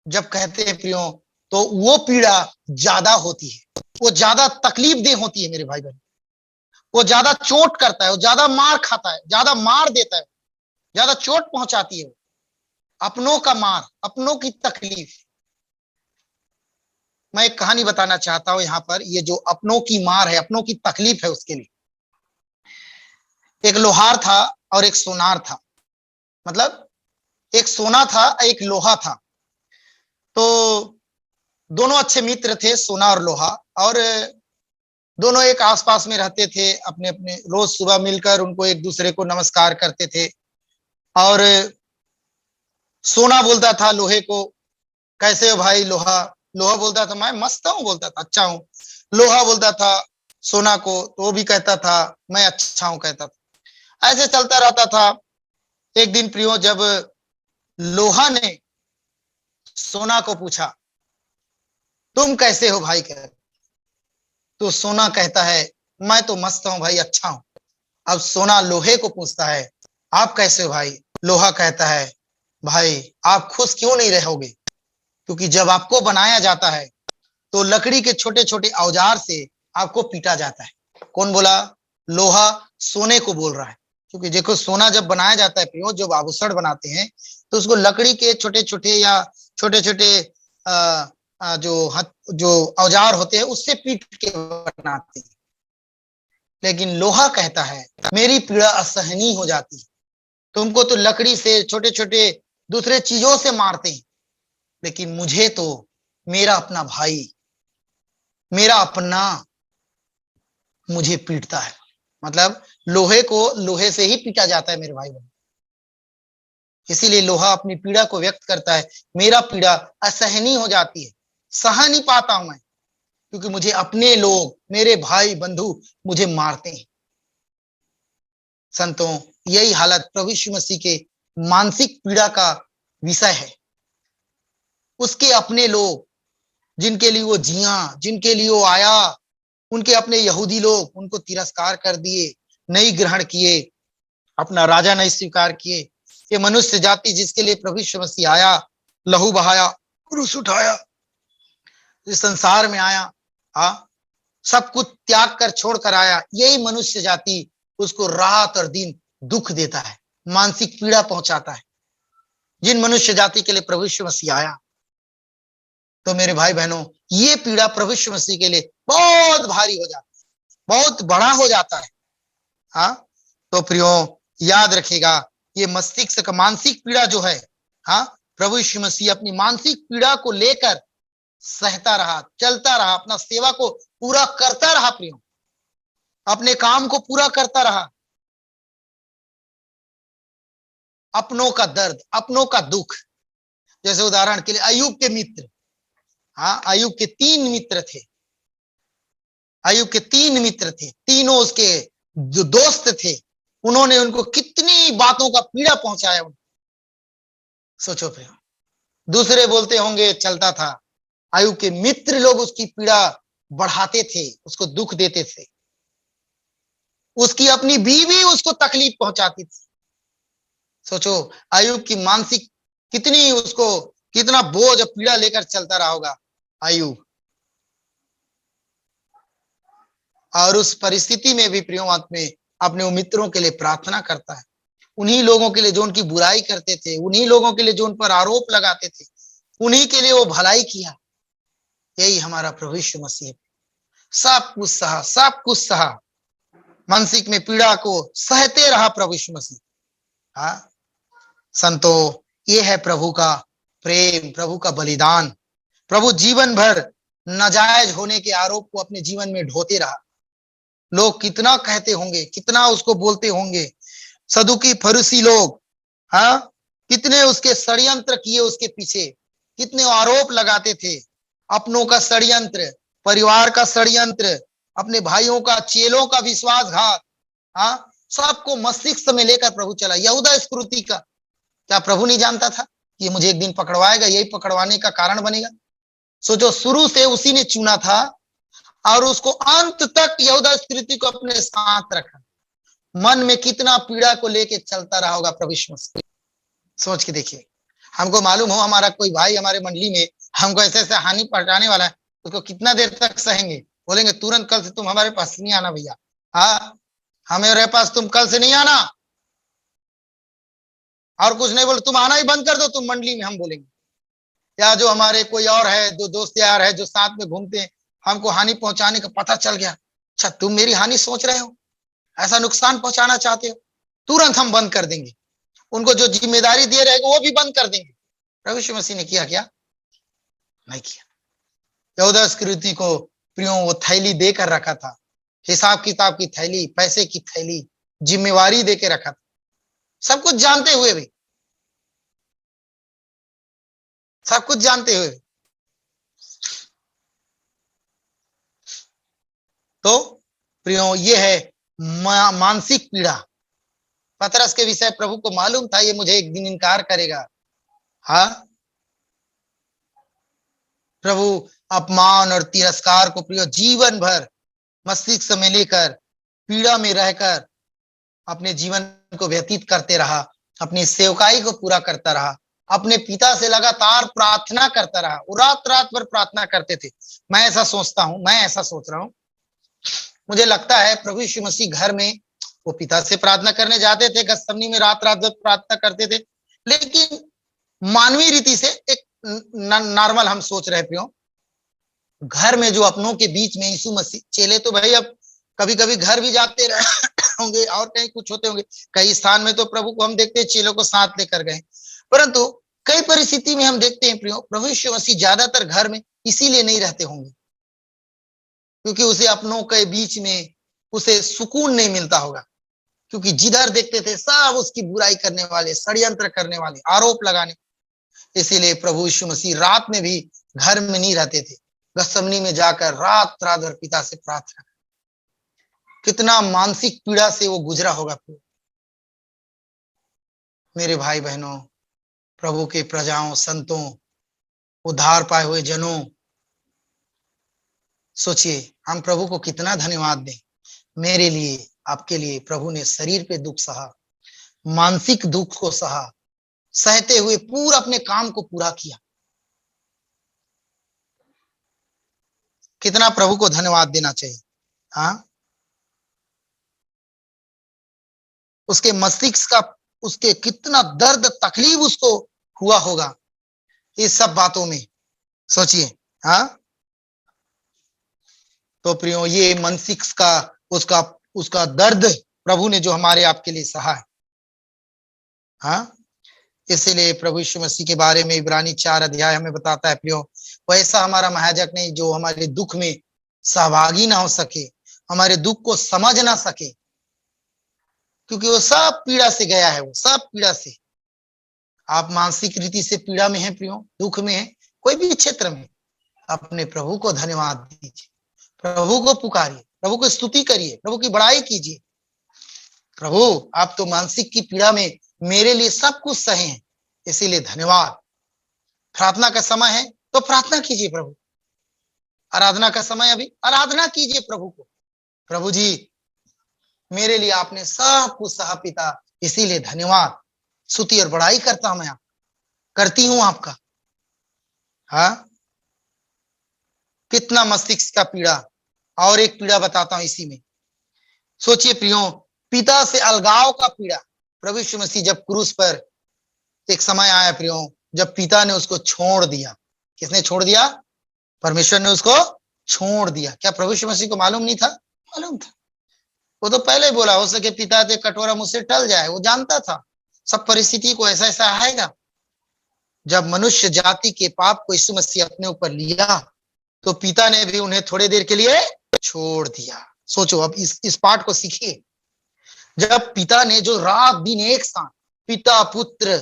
Speaker 3: जब कहते हैं प्रियो, तो वो पीड़ा ज्यादा होती है, वो ज्यादा तकलीफ दे होती है मेरे भाई बहन। वो ज्यादा चोट करता है, वो ज्यादा मार खाता है, ज्यादा मार देता है, ज्यादा चोट पहुंचाती है। अपनों का मार, अपनों की तकलीफ। मैं एक कहानी बताना चाहता हूं यहाँ पर। ये जो अपनों की मार है, अपनों की तकलीफ है, उसके लिए एक लोहार था और एक सोनार था। मतलब एक सोना था, एक लोहा था। तो दोनों अच्छे मित्र थे, सोना और लोहा, और दोनों एक आसपास में रहते थे। अपने अपने रोज सुबह मिलकर उनको एक दूसरे को नमस्कार करते थे। और सोना बोलता था लोहे को, कैसे हो भाई लोहा, लोहा बोलता था मैं मस्त हूं, बोलता था अच्छा हूं। लोहा बोलता था सोना को, तो वो भी कहता था मैं अच्छा हूं, कहता था। ऐसे चलता रहता था। एक दिन प्रियो, जब लोहा ने सोना को पूछा तुम कैसे हो भाई, कह, तो सोना कहता है मैं तो मस्त हूं भाई, अच्छा हूं। अब सोना लोहे को पूछता है आप कैसे हो भाई। लोहा कहता है भाई आप खुश क्यों नहीं रहोगे, क्योंकि जब आपको बनाया जाता है तो लकड़ी के छोटे छोटे औजार से आपको पीटा जाता है। कौन बोला? लोहा सोने को बोल रहा है। क्योंकि देखो सोना जब बनाया जाता है प्रियो, जब आभूषण बनाते हैं तो उसको लकड़ी के छोटे छोटे या छोटे छोटे जो औजार होते हैं उससे पीट के बनाते हैं। लेकिन लोहा कहता है मेरी पीड़ा असहनीय हो जाती है। तुमको तो लकड़ी से छोटे छोटे दूसरे चीजों से मारते हैं, लेकिन मुझे तो मेरा अपना भाई, मेरा अपना मुझे पीटता है। मतलब लोहे को लोहे से ही पीटा जाता है मेरे भाई बहन। इसीलिए लोहा अपनी पीड़ा को व्यक्त करता है, मेरा पीड़ा असहनीय हो जाती है, सह नहीं पाता हूं मैं, क्योंकि मुझे अपने लोग, मेरे भाई बंधु मुझे मारते हैं। संतों, यही हालत प्रभु यीशु मसीह के मानसिक पीड़ा का विषय है। उसके अपने लोग, जिनके लिए वो जिया, जिनके लिए वो आया, उनके अपने यहूदी लोग उनको तिरस्कार कर दिए, नहीं ग्रहण किए, अपना राजा नहीं स्वीकार किए। ये मनुष्य जाति जिसके लिए प्रभु यीशु मसीह आया, लहू बहाया, क्रूस उठाया, इस संसार में आया, हाँ, सब कुछ त्याग कर छोड़ कर आया, यही मनुष्य जाति उसको रात और दिन दुख देता है, मानसिक पीड़ा पहुंचाता है। जिन मनुष्य जाति के लिए प्रभु यीशु मसीह आया, तो मेरे भाई बहनों, ये पीड़ा प्रभु यीशु मसीह के लिए बहुत भारी हो जाती है, बहुत बड़ा हो जाता है। हाँ, तो प्रियो याद रखेगा, ये मस्तिष्क का मानसिक पीड़ा जो है, हाँ, प्रभु यीशु मसीह अपनी मानसिक पीड़ा को लेकर सहता रहा, चलता रहा, अपना सेवा को पूरा करता रहा प्रियो, अपने काम को पूरा करता रहा। अपनों का दर्द, अपनों का दुख, जैसे उदाहरण के लिए अय्यूब के मित्र, हाँ, अय्यूब के 3 मित्र थे। अय्यूब के 3 मित्र थे, तीनों उसके जो दोस्त थे, उन्होंने उनको कितनी बातों का पीड़ा पहुंचाया। सोचो फिर, दूसरे बोलते होंगे चलता था, अय्यूब के मित्र लोग उसकी पीड़ा बढ़ाते थे, उसको दुख देते थे। उसकी अपनी बीवी उसको तकलीफ पहुंचाती थी। सोचो अय्यूब की मानसिक कितनी, उसको कितना बोझ और पीड़ा लेकर चलता रहा होगा अय्यूब। और उस परिस्थिति में भी प्रियो में अपने मित्रों के लिए प्रार्थना करता है, उन्हीं लोगों के लिए जो उनकी बुराई करते थे, उन्हीं लोगों के लिए जो उन पर आरोप लगाते थे, उन्हीं के लिए वो भलाई किया। यही हमारा प्रभु यीशु मसीह, सब कुछ सहा, सब कुछ सहा, मानसिक में पीड़ा को सहते रहा प्रभु यीशु मसीह। हाँ संतो, ये है प्रभु का प्रेम, प्रभु का बलिदान। प्रभु जीवन भर नाजायज होने के आरोप को अपने जीवन में ढोते रहा। लोग कितना कहते होंगे, कितना उसको बोलते होंगे, सदुकी फरीसी लोग, हाँ, कितने उसके षड्यंत्र किए उसके पीछे, कितने आरोप लगाते थे, अपनों का षड्यंत्र, परिवार का षड्यंत्र, अपने भाइयों का, चेलों का विश्वासघात, हाँ, सबको मस्तिष्क में लेकर प्रभु चला। यहूदा इस्करियोती का क्या प्रभु नहीं जानता था कि मुझे एक दिन पकड़वाएगा, यही पकड़वाने का कारण बनेगा? सोचो, शुरू से उसी ने चुना था और उसको अंत तक यहूदा इस्करियोती को अपने साथ रखा। मन में कितना पीड़ा को लेके चलता रहा होगा प्रभु यीशु मसीह। सोच के देखिए, हमको मालूम हो हमारा कोई भाई हमारे मंडली में हमको ऐसे ऐसे हानि पहुंचाने वाला है, उसको कितना देर तक सहेंगे? बोलेंगे तुरंत कल से तुम हमारे पास नहीं आना भैया, हाँ, हमारे पास तुम कल से नहीं आना, और कुछ नहीं बोले, तुम आना ही बंद कर दो तुम मंडली में, हम बोलेंगे। या जो हमारे कोई और है, जो दोस्त यार है, जो साथ में घूमते हैं, हमको हानि पहुंचाने का पता चल गया, अच्छा तुम मेरी हानि सोच रहे हो, ऐसा नुकसान पहुंचाना चाहते हो, तुरंत हम बंद कर देंगे। उनको जो जिम्मेदारी दे रहे वो भी बंद कर देंगे। प्रभु यीशु मसीह ने किया क्या? नहीं किया। यहूदा इस्करियोती को प्रियो वो थैली देकर रखा था, हिसाब किताब की थैली, पैसे की थैली, जिम्मेवारी देके रखा था, सब कुछ जानते हुए भी, सब कुछ जानते हुए। तो प्रियो ये है मानसिक पीड़ा। पतरस के विषय प्रभु को मालूम था ये मुझे एक दिन इनकार करेगा। हाँ, प्रभु अपमान और तिरस्कार को प्रियो जीवन भर मस्तिष्क में लेकर पीड़ा में रहकर अपने जीवन को व्यतीत करते रहा, अपनी सेवकाई को पूरा करता रहा, अपने पिता से लगातार प्रार्थना करता रहा। वो रात रात भर प्रार्थना करते थे। मैं ऐसा सोचता हूं, मैं ऐसा सोच रहा हूं, मुझे लगता है प्रभु यीशु मसीह घर में वो पिता से प्रार्थना करने जाते थे, गethsemane में रात रात भर प्रार्थना करते थे। लेकिन मानवीय रीति से एक नॉर्मल हम सोच रहे प्रियो, घर में जो अपनों के बीच में यीशु मसीह, चेले तो भाई अब कभी कभी घर भी जाते रहे होंगे और कहीं कुछ होते होंगे, कई स्थान में तो प्रभु को हम देखते हैं चेलों को साथ लेकर गए, परंतु कई परिस्थिति में हम देखते हैं प्रियो प्रभु यीशु मसीह ज्यादातर घर में इसीलिए नहीं रहते होंगे क्योंकि उसे अपनों के बीच में उसे सुकून नहीं मिलता होगा, क्योंकि जिधर देखते थे सब उसकी बुराई करने वाले, षड्यंत्र करने वाले, आरोप लगाने। इसीलिए प्रभु यीशु मसीह रात में भी घर में नहीं रहते थे, गethsemane में जाकर रात रात भर पिता से प्रार्थना। कितना मानसिक पीड़ा से वो गुजरा होगा। मेरे भाई बहनों, प्रभु के प्रजाओं, संतों, उद्धार पाए हुए जनों, सोचिए हम प्रभु को कितना धन्यवाद दें। मेरे लिए, आपके लिए प्रभु ने शरीर पे दुख सहा, मानसिक दुख को सहा, सहते हुए पूरा अपने काम को पूरा किया। कितना प्रभु को धन्यवाद देना चाहिए। हाँ, उसके मस्तिष्क का, उसके कितना दर्द तकलीफ उसको हुआ होगा इस सब बातों में, सोचिए। हाँ, तो प्रियो ये मस्तिष्क का उसका उसका दर्द प्रभु ने जो हमारे आपके लिए सहा है। हाँ, इसीलिए प्रभु यीशु मसीह के बारे में इब्रानी 4 अध्याय हमें बताता है प्रियो, वैसा हमारा महायाजक नहीं जो हमारे दुख में सहभागी ना हो सके, हमारे दुख को समझ ना सके, क्योंकि वो सब पीड़ा से गया है, वो सब पीड़ा से। आप मानसिक रीति से पीड़ा में हैं प्रियो, दुख में है, कोई भी क्षेत्र में, अपने प्रभु को धन्यवाद दीजिए, प्रभु को पुकारिए, प्रभु को स्तुति करिए, प्रभु की बड़ाई कीजिए। प्रभु आप तो मानसिक की पीड़ा में मेरे लिए सब कुछ सहे हैं, इसीलिए धन्यवाद। प्रार्थना का समय है तो प्रार्थना कीजिए प्रभु, आराधना का समय अभी आराधना कीजिए प्रभु को। प्रभु जी मेरे लिए आपने सब कुछ सहा पिता, इसीलिए धन्यवाद, स्तुति और बड़ाई करता हूं, मैं करती हूं आपका। हाँ, कितना मस्तिष्क का पीड़ा। और एक पीड़ा बताता हूं इसी में, सोचिए प्रियो, पिता से अलगाव का पीड़ा। प्रभु यीशु मसीह जब क्रूस पर, एक समय आया प्रियो जब पिता ने उसको छोड़ दिया। किसने छोड़ दिया? परमेश्वर ने उसको छोड़ दिया। क्या प्रभु यीशु मसीह को मालूम नहीं था? मालूम था। वो तो पहले ही बोला, हो सके पिता दे कटोरा मुझसे टल जाए। वो जानता था सब परिस्थिति को ऐसा ऐसा आएगा। जब मनुष्य जाति के पाप को यीशु मसीह अपने ऊपर लिया तो पिता ने भी उन्हें थोड़ी देर के लिए छोड़ दिया। सोचो, अब इस पाठ को सीखिए। जब पिता ने जो रात दिन एक साथ, पिता पुत्र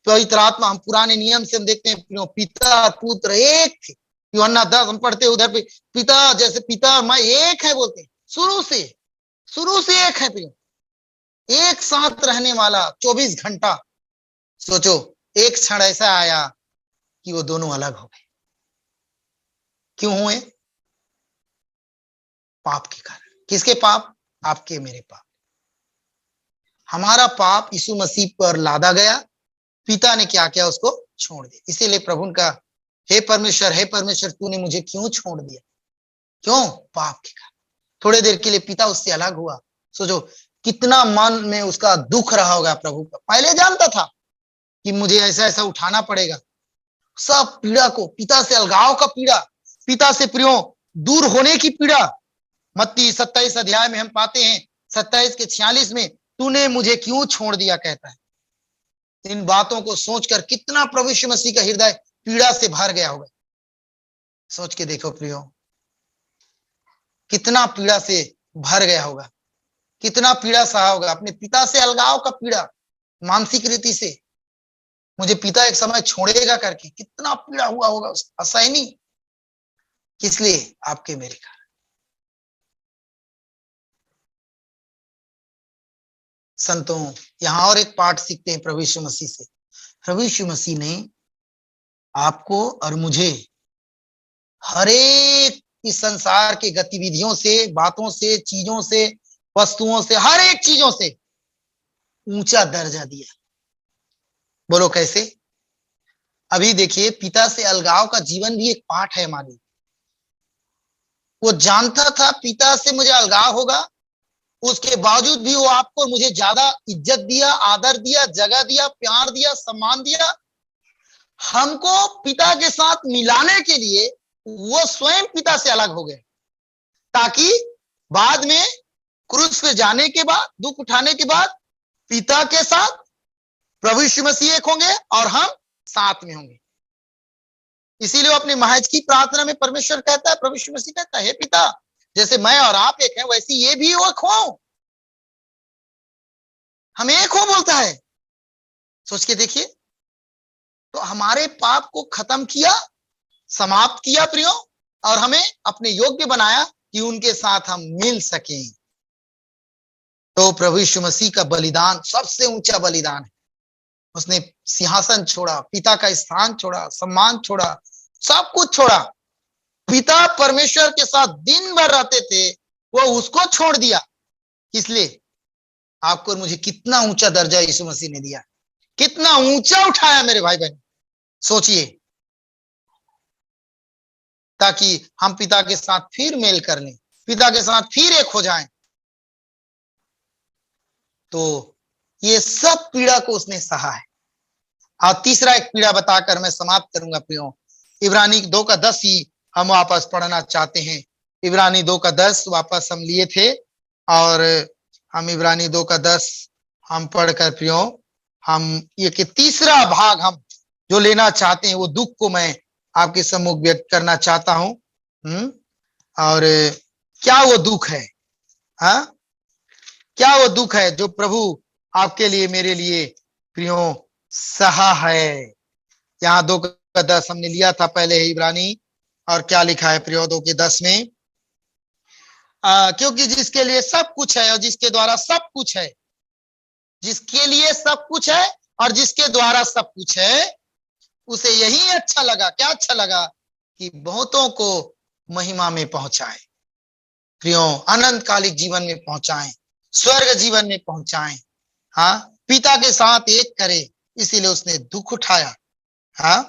Speaker 3: पवित्र आत्मा, हम पुराने नियम से हम देखते हैं पिता पुत्र एक थे। यूहन्ना 10 हम पढ़ते उधर पे, पिता जैसे पिता मैं एक है बोलते हैं, शुरू से एक है प्रियो, एक साथ रहने वाला 24 घंटा। सोचो, एक क्षण ऐसा आया कि वो दोनों अलग हो गए। क्यों हुए? पाप के कारण। किसके पाप? आपके मेरे पाप। हमारा पाप यीशु मसीह पर लादा गया, पिता ने क्या किया? उसको छोड़ दिया। इसीलिए प्रभु का, हे परमेश्वर तूने मुझे क्यों छोड़ दिया? क्यों? पाप के कारण। थोड़ी देर के लिए पिता उससे अलग हुआ। सोचो कितना मन में उसका दुख रहा होगा प्रभु का। पहले जानता था कि मुझे ऐसा ऐसा उठाना पड़ेगा। सब पीड़ा को, पिता से अलगाव का पीड़ा, पिता से प्रियो दूर होने की पीड़ा। मत्ती 27 अध्याय में हम पाते हैं 27 के 46 में, तूने मुझे क्यों छोड़ दिया कहता है। इन बातों को सोचकर कितना प्रभु यीशु मसीह का हृदय पीड़ा से भर गया होगा। सोच के देखो प्रियो, कितना पीड़ा से भर गया होगा, कितना पीड़ा सहा होगा। अपने पिता से अलगाव का पीड़ा, मानसिक रीति से, मुझे पिता एक समय छोड़ेगा करके कितना पीड़ा हुआ होगा, असहनीय। किस लिए? आपके मेरे कारण। संतों, यहाँ और एक पाठ सीखते हैं प्रभु यीशु मसीह से। प्रभु यीशु मसीह ने आपको और मुझे हर एक इस संसार के गतिविधियों से, बातों से, चीजों से, वस्तुओं से, हर एक चीजों से ऊंचा दर्जा दिया। बोलो कैसे? अभी देखिए, पिता से अलगाव का जीवन भी एक पाठ है हमारे। वो जानता था पिता से मुझे अलगाव होगा, उसके बावजूद भी वो आपको मुझे ज्यादा इज्जत दिया, आदर दिया, जगह दिया, प्यार दिया, सम्मान दिया। हमको पिता के साथ मिलाने के लिए वो स्वयं पिता से अलग हो गए, ताकि बाद में क्रूस पे जाने के बाद, दुख उठाने के बाद पिता के साथ प्रभु यीशु मसीह एक होंगे और हम साथ में होंगे। इसीलिए वो अपने महज की प्रार्थना में परमेश्वर कहता है, प्रभु यीशु मसीह कहता है, हे पिता, जैसे मैं और आप एक हैं, वैसे ये भी एक हो, हम एक हो बोलता है। सोच के देखिए, तो हमारे पाप को खत्म किया, समाप्त किया प्रियो, और हमें अपने योग्य बनाया कि उनके साथ हम मिल सकें। तो प्रभु यीशु मसीह का बलिदान सबसे ऊंचा बलिदान है। उसने सिंहासन छोड़ा, पिता का स्थान छोड़ा, सम्मान छोड़ा, सब कुछ छोड़ा। पिता परमेश्वर के साथ दिन भर रहते थे, वो उसको छोड़ दिया। इसलिए आपको और मुझे कितना ऊंचा दर्जा यीशु मसीह ने दिया, कितना ऊंचा उठाया मेरे भाई बहन। सोचिए, ताकि हम पिता के साथ फिर मेल कर लें, पिता के साथ फिर एक हो जाएं। तो ये सब पीड़ा को उसने सहा है। और तीसरा एक पीड़ा बताकर मैं समाप्त करूंगा प्रियो। इब्रानी 2:10 ही हम वापस पढ़ना चाहते हैं। इब्रानी 2:10 वापस हम लिए थे, और हम इब्रानी 2:10 हम पढ़कर प्रियो, हम ये कि तीसरा भाग हम जो लेना चाहते हैं, वो दुख को मैं आपके सम्मुख व्यक्त करना चाहता हूं। और क्या वो दुख है? हाँ, क्या वो दुख है जो प्रभु आपके लिए, मेरे लिए प्रियो सहा है? यहाँ 2:10 हमने लिया था पहले ही इब्रानी, और क्या लिखा है प्रियो 2:10 में? क्योंकि जिसके लिए सब कुछ है और जिसके द्वारा सब कुछ है, जिसके लिए सब कुछ है और जिसके द्वारा सब कुछ है, उसे यही अच्छा लगा। क्या अच्छा लगा? कि बहुतों को महिमा में पहुंचाए, प्रियो अनंतकालिक जीवन में पहुंचाएं, स्वर्ग जीवन में पहुंचाएं। हाँ, पिता के साथ एक करे, इसीलिए उसने दुख उठाया। हाँ,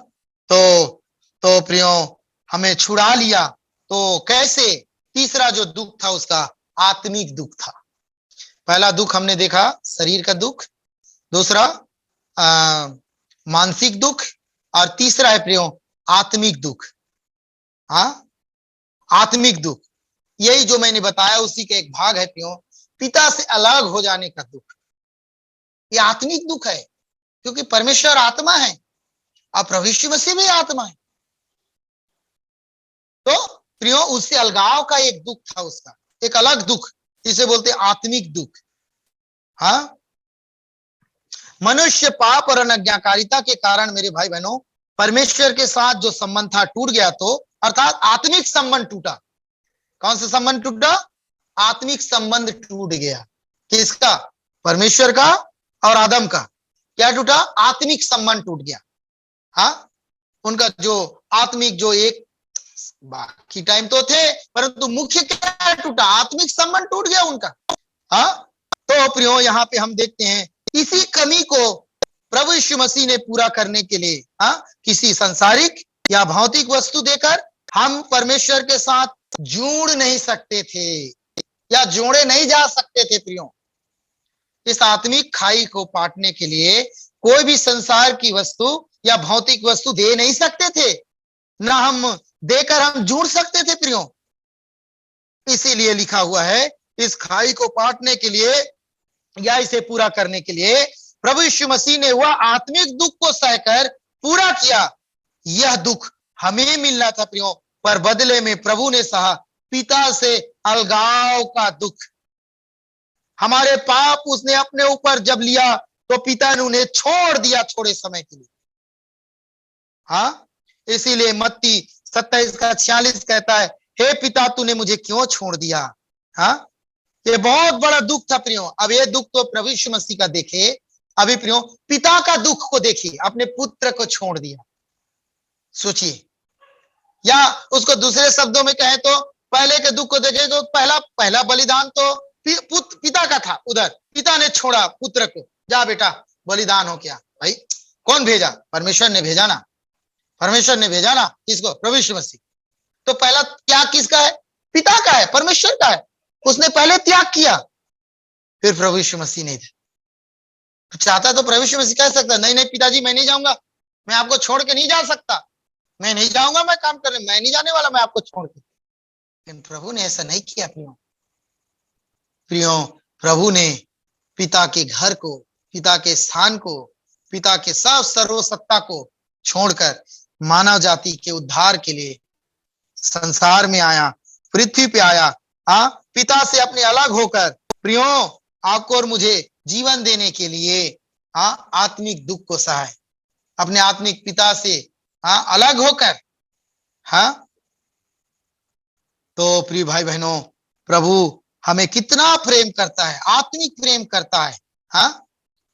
Speaker 3: तो प्रियो हमें छुड़ा लिया। तो कैसे? तीसरा जो दुख था उसका आत्मिक दुख था। पहला दुख हमने देखा शरीर का दुख, दूसरा मानसिक दुख, और तीसरा है प्रियो आत्मिक दुख। हाँ, आत्मिक दुख, यही जो मैंने बताया उसी का एक भाग है प्रियो, पिता से अलग हो जाने का दुख। ये आत्मिक दुख है, क्योंकि परमेश्वर आत्मा है और प्रभु यीशु मसीह भी आत्मा है। तो प्रियो उससे अलगाव का एक दुख था, उसका एक अलग दुख, इसे बोलते आत्मिक दुख। हाँ, मनुष्य पाप और अनज्ञाकारिता के कारण मेरे भाई बहनों परमेश्वर के साथ जो संबंध था टूट गया। तो अर्थात आत्मिक संबंध टूटा। कौन सा संबंध टूटा? आत्मिक संबंध टूट गया। किसका? परमेश्वर का और आदम का। क्या टूटा? आत्मिक संबंध टूट गया। हाँ, उनका जो आत्मिक जो एक, बाकी टाइम तो थे, परंतु मुख्य क्या टूटा? आत्मिक संबंध टूट गया उनका। हाँ, तो प्रियो यहाँ पे हम देखते हैं इसी कमी को प्रभु यीशु मसीह ने पूरा करने के लिए, हाँ, किसी संसारिक या भौतिक वस्तु देकर हम परमेश्वर के साथ जुड़ नहीं सकते थे या जोड़े नहीं जा सकते थे प्रियो। इस आत्मिक खाई को पाटने के लिए कोई भी संसार की वस्तु या भौतिक वस्तु दे नहीं सकते थे, ना हम देकर हम जुड़ सकते थे प्रियो। इसीलिए लिखा हुआ है, इस खाई को पाटने के लिए या इसे पूरा करने के लिए प्रभु यीशु मसीह ने वह आत्मिक दुख को सहकर पूरा किया। यह दुख हमें मिलना था प्रियो, पर बदले में प्रभु ने सहा पिता से अलगाव का दुख। हमारे पाप उसने अपने ऊपर जब लिया तो पिता ने उन्हें छोड़ दिया थोड़े समय के लिए। हाँ, इसीलिए मत्ती 27:46 कहता है, हे पिता तूने मुझे क्यों छोड़ दिया? हाँ, ये बहुत बड़ा दुख था प्रियो। अब ये दुख तो प्रभु यीशु मसीह का देखे, अभी प्रियो पिता का दुख को देखिए, अपने पुत्र को छोड़ दिया। सोचिए, या उसको दूसरे शब्दों में कहें तो पहले के दुख को देखें तो पहला बलिदान तो पिता का था। उधर पिता ने छोड़ा पुत्र को, जा बेटा बलिदान हो। क्या भाई, कौन भेजा? परमेश्वर ने भेजा ना। परमेश्वर ने भेजा ना किसको? प्रभु यीशु मसीह। तो पहला त्याग किसका है? पिता का है, परमेश्वर का है। उसने पहले त्याग किया, फिर प्रभु यीशु मसीह ने चाहता तो प्रभु यीशु मसीह कह सकता, नहीं नहीं पिताजी मैं नहीं जाऊंगा, मैं आपको छोड़ के नहीं जा सकता, मैं नहीं जाऊंगा, मैं काम करने, मैं नहीं जाने वाला, मैं आपको छोड़ के। लेकिन प्रभु ने ऐसा नहीं किया प्रियो। प्रभु ने पिता के घर को, पिता के स्थान को, पिता के सब सर्वसत्ता को छोड़कर मानव जाति के उद्धार के लिए संसार में आया, पृथ्वी पे आया। पिता से अपने अलग होकर प्रियो आपको और मुझे जीवन देने के लिए आत्मिक दुख को सहाय, अपने आत्मिक पिता से अलग होकर। तो प्रिय भाई बहनों, प्रभु हमें कितना प्रेम करता है, आत्मिक प्रेम करता है।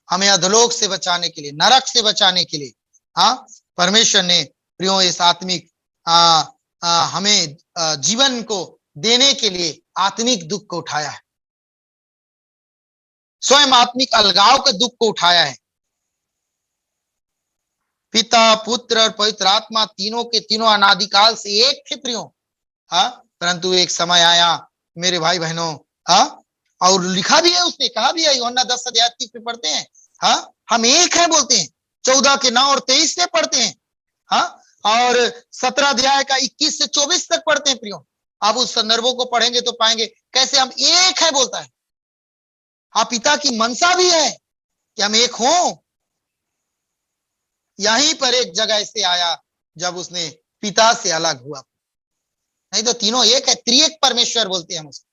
Speaker 3: हमें अधोलोक से बचाने के लिए, नरक से बचाने के लिए परमेश्वर ने प्रियो इस आत्मिक हमें जीवन को देने के लिए आत्मिक दुख को उठाया है, स्वयं आत्मिक अलगाव के दुख को उठाया है। पिता, पुत्र और पवित्र आत्मा तीनों के तीनों अनादिकाल से एक थे प्रियो। परंतु एक समय आया मेरे भाई बहनों, और लिखा भी है, उसने कहा भी है, यूहन्ना 10 अध्याय 30 पे पढ़ते हैं, हम एक हैं बोलते हैं। 14 के 9 और 23 से पढ़ते हैं, और 17 अध्याय का 21 से 24 तक पढ़ते हैं प्रियो। आप उस संदर्भों को पढ़ेंगे तो पाएंगे कैसे हम एक है बोलता है। पिता की मनसा भी है कि हम एक हों। यहीं पर एक जगह ऐसे आया जब उसने पिता से अलग हुआ, नहीं तो तीनों एक है, त्रिएक परमेश्वर बोलते हैं हम उसको।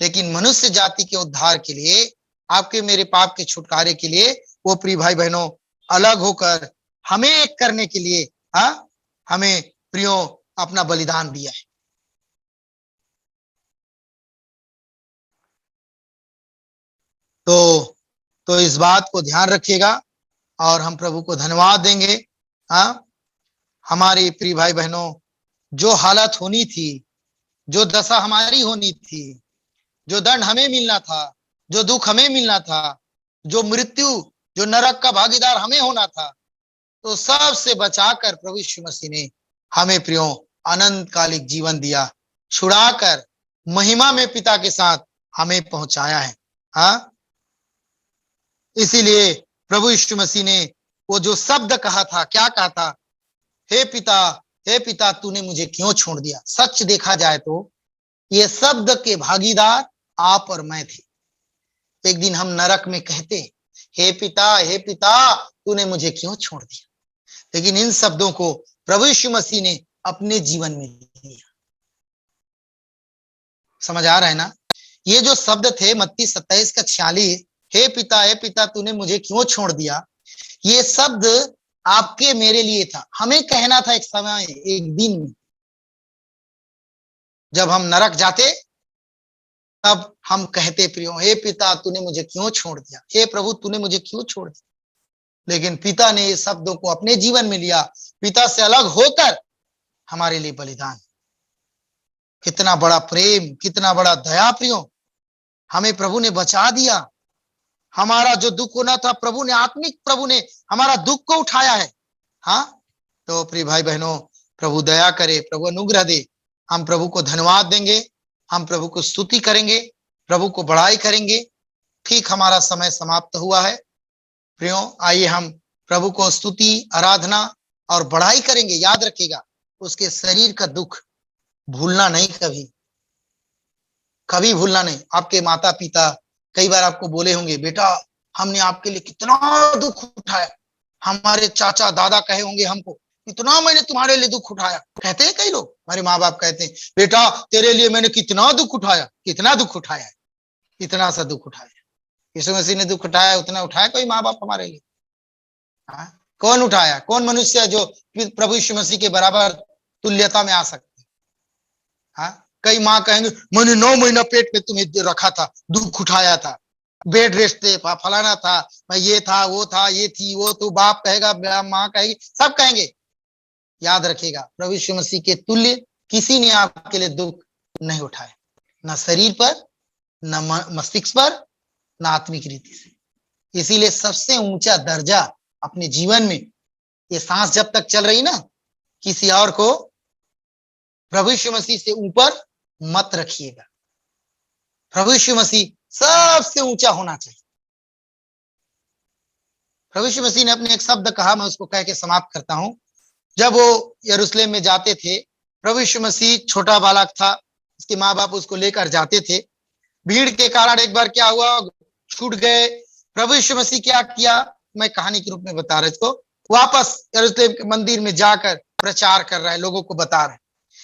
Speaker 3: लेकिन मनुष्य जाति के उद्धार के लिए, आपके मेरे पाप के छुटकारे के लिए वो प्रिय भाई बहनों अलग होकर हमें एक करने के लिए हमें प्रियो अपना बलिदान दिया है। तो इस बात को ध्यान रखिएगा और हम प्रभु को धन्यवाद देंगे। हमारे प्रिय भाई बहनों, जो हालत होनी थी, जो दशा हमारी होनी थी, जो दंड हमें मिलना था, जो दुख हमें मिलना था, जो मृत्यु, जो नरक का भागीदार हमें होना था, तो सब से बचाकर प्रभु यीशु मसीह ने हमें प्रियो अनंत कालिक जीवन दिया, छुड़ाकर महिमा में पिता के साथ हमें पहुंचाया है। इसीलिए प्रभु यीशु मसीह ने वो जो शब्द कहा था, क्या कहा था? हे पिता तूने मुझे क्यों छोड़ दिया। सच देखा जाए तो ये शब्द के भागीदार आप और मैं थे। एक दिन हम नरक में कहते, हे पिता तूने मुझे क्यों छोड़ दिया, लेकिन इन शब्दों को प्रभु यीशु मसीह ने अपने जीवन में लिया। समझ आ रहा है ना? ये जो शब्द थे मत्ती 27 का 46, हे पिता तूने मुझे क्यों छोड़ दिया, ये शब्द आपके मेरे लिए था, हमें कहना था एक समय, एक दिन जब हम नरक जाते तब हम कहते प्रियो, हे पिता तूने मुझे क्यों छोड़ दिया, हे प्रभु तूने मुझे क्यों छोड़ दिया। लेकिन पिता ने ये शब्दों को अपने जीवन में लिया, पिता से अलग होकर हमारे लिए बलिदान। कितना बड़ा प्रेम, कितना बड़ा दया प्रियो, हमें प्रभु ने बचा दिया। हमारा जो दुख होना था, प्रभु ने, आत्मिक प्रभु ने हमारा दुख को उठाया है। तो प्रिय भाई बहनों, प्रभु दया करे, प्रभु अनुग्रह दे। हम प्रभु को धन्यवाद देंगे, हम प्रभु को स्तुति करेंगे, प्रभु को बड़ाई करेंगे। ठीक हमारा समय समाप्त हुआ है प्रियो, आइए हम प्रभु को स्तुति, आराधना और बड़ाई करेंगे। याद रखिएगा, उसके शरीर का दुख भूलना नहीं, कभी भूलना नहीं। आपके माता पिता कई बार आपको बोले होंगे, बेटा हमने आपके लिए कितना दुख उठाया। हमारे चाचा दादा कहे होंगे हमको, इतना मैंने तुम्हारे लिए दुख उठाया। कहते हैं कई लोग, हमारे माँ बाप कहते हैं, बेटा तेरे लिए मैंने कितना दुख उठाया। कितना दुख उठाया है? इतना सा दुख उठाया। यीशु मसीह ने दुख उठाया, उतना उठाया कोई माँ बाप हमारे लिए? कौन उठाया? कौन मनुष्य है जो प्रभु यीशु मसीह के बराबर तुल्यता में आ सकते? कई माँ कहेंगे मैंने 9 महीना पेट में तुम्हें रखा था, दुख उठाया था, बेड रेस्ट थे, फलाना था, मैं ये था, वो था, ये थी, वो तो बाप कहेगा, माँ कहेगी, सब कहेंगे। याद रखिएगा, प्रभु यीशु मसीह के तुल्य किसी ने आपके लिए दुख नहीं उठाया, ना शरीर पर, ना मस्तिष्क पर, ना आत्मिक रीति से। इसीलिए सबसे ऊंचा दर्जा अपने जीवन में, ये सांस जब तक चल रही ना, किसी और को प्रभु यीशु मसीह से ऊपर मत रखिएगा। प्रभु यीशु मसीह सबसे ऊंचा होना चाहिए। प्रभु यीशु मसीह ने अपने एक शब्द कहा, मैं उसको कह के समाप्त करता हूं। जब वो यरूशलेम में जाते थे, प्रभु यीशु मसीह छोटा बालक था, उसके माँ बाप उसको लेकर जाते थे। भीड़ के कारण एक बार क्या हुआ, छूट गए। प्रभु यीशु मसीह क्या किया, मैं कहानी के रूप में बता रहा, इसको वापस यरूशलेम के मंदिर में जाकर प्रचार कर रहा है, लोगों को बता रहा है।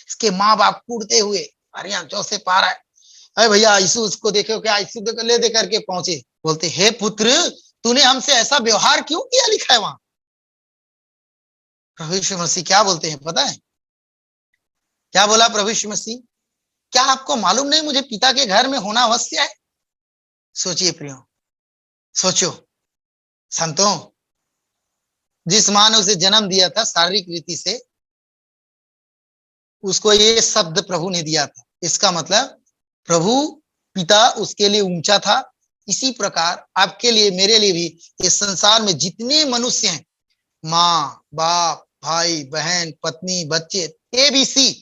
Speaker 3: इसके माँ बाप कूदते हुए अरे जो से पा रहा है, अरे भैया यीशु उसको देखो क्या, यीशु ले दे करके पहुंचे, बोलते हे पुत्र तूने हमसे ऐसा व्यवहार क्यों किया, लिखा है वहां। प्रभु यीशु मसीह क्या बोलते हैं पता है, क्या बोला प्रभु यीशु मसीह, क्या आपको मालूम नहीं मुझे पिता के घर में होना अवश्य है। सोचिए प्रियो, सोचो संतों, जिस मां ने उसे जन्म दिया था शारीरिक रीति से, उसको ये शब्द प्रभु ने दिया था। इसका मतलब प्रभु पिता उसके लिए ऊंचा था। इसी प्रकार आपके लिए, मेरे लिए भी, इस संसार में जितने मनुष्य हैं, माँ बाप, भाई बहन, पत्नी, बच्चे, ABC,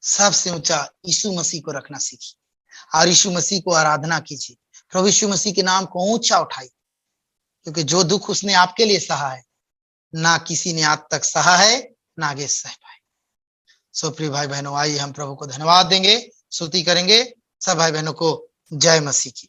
Speaker 3: सबसे ऊंचा यीशु मसीह को रखना सीखिए और यीशु मसीह को आराधना कीजिए। प्रभु यीशु मसीह के नाम को ऊंचा उठाइए, क्योंकि जो दुख उसने आपके लिए सहा है, ना किसी ने आज तक सहा है, ना आगे सह पाए। सो प्रिय भाई बहनों, आइए हम प्रभु को धन्यवाद देंगे, स्तुति करेंगे। सब भाई बहनों को जय मसीह की।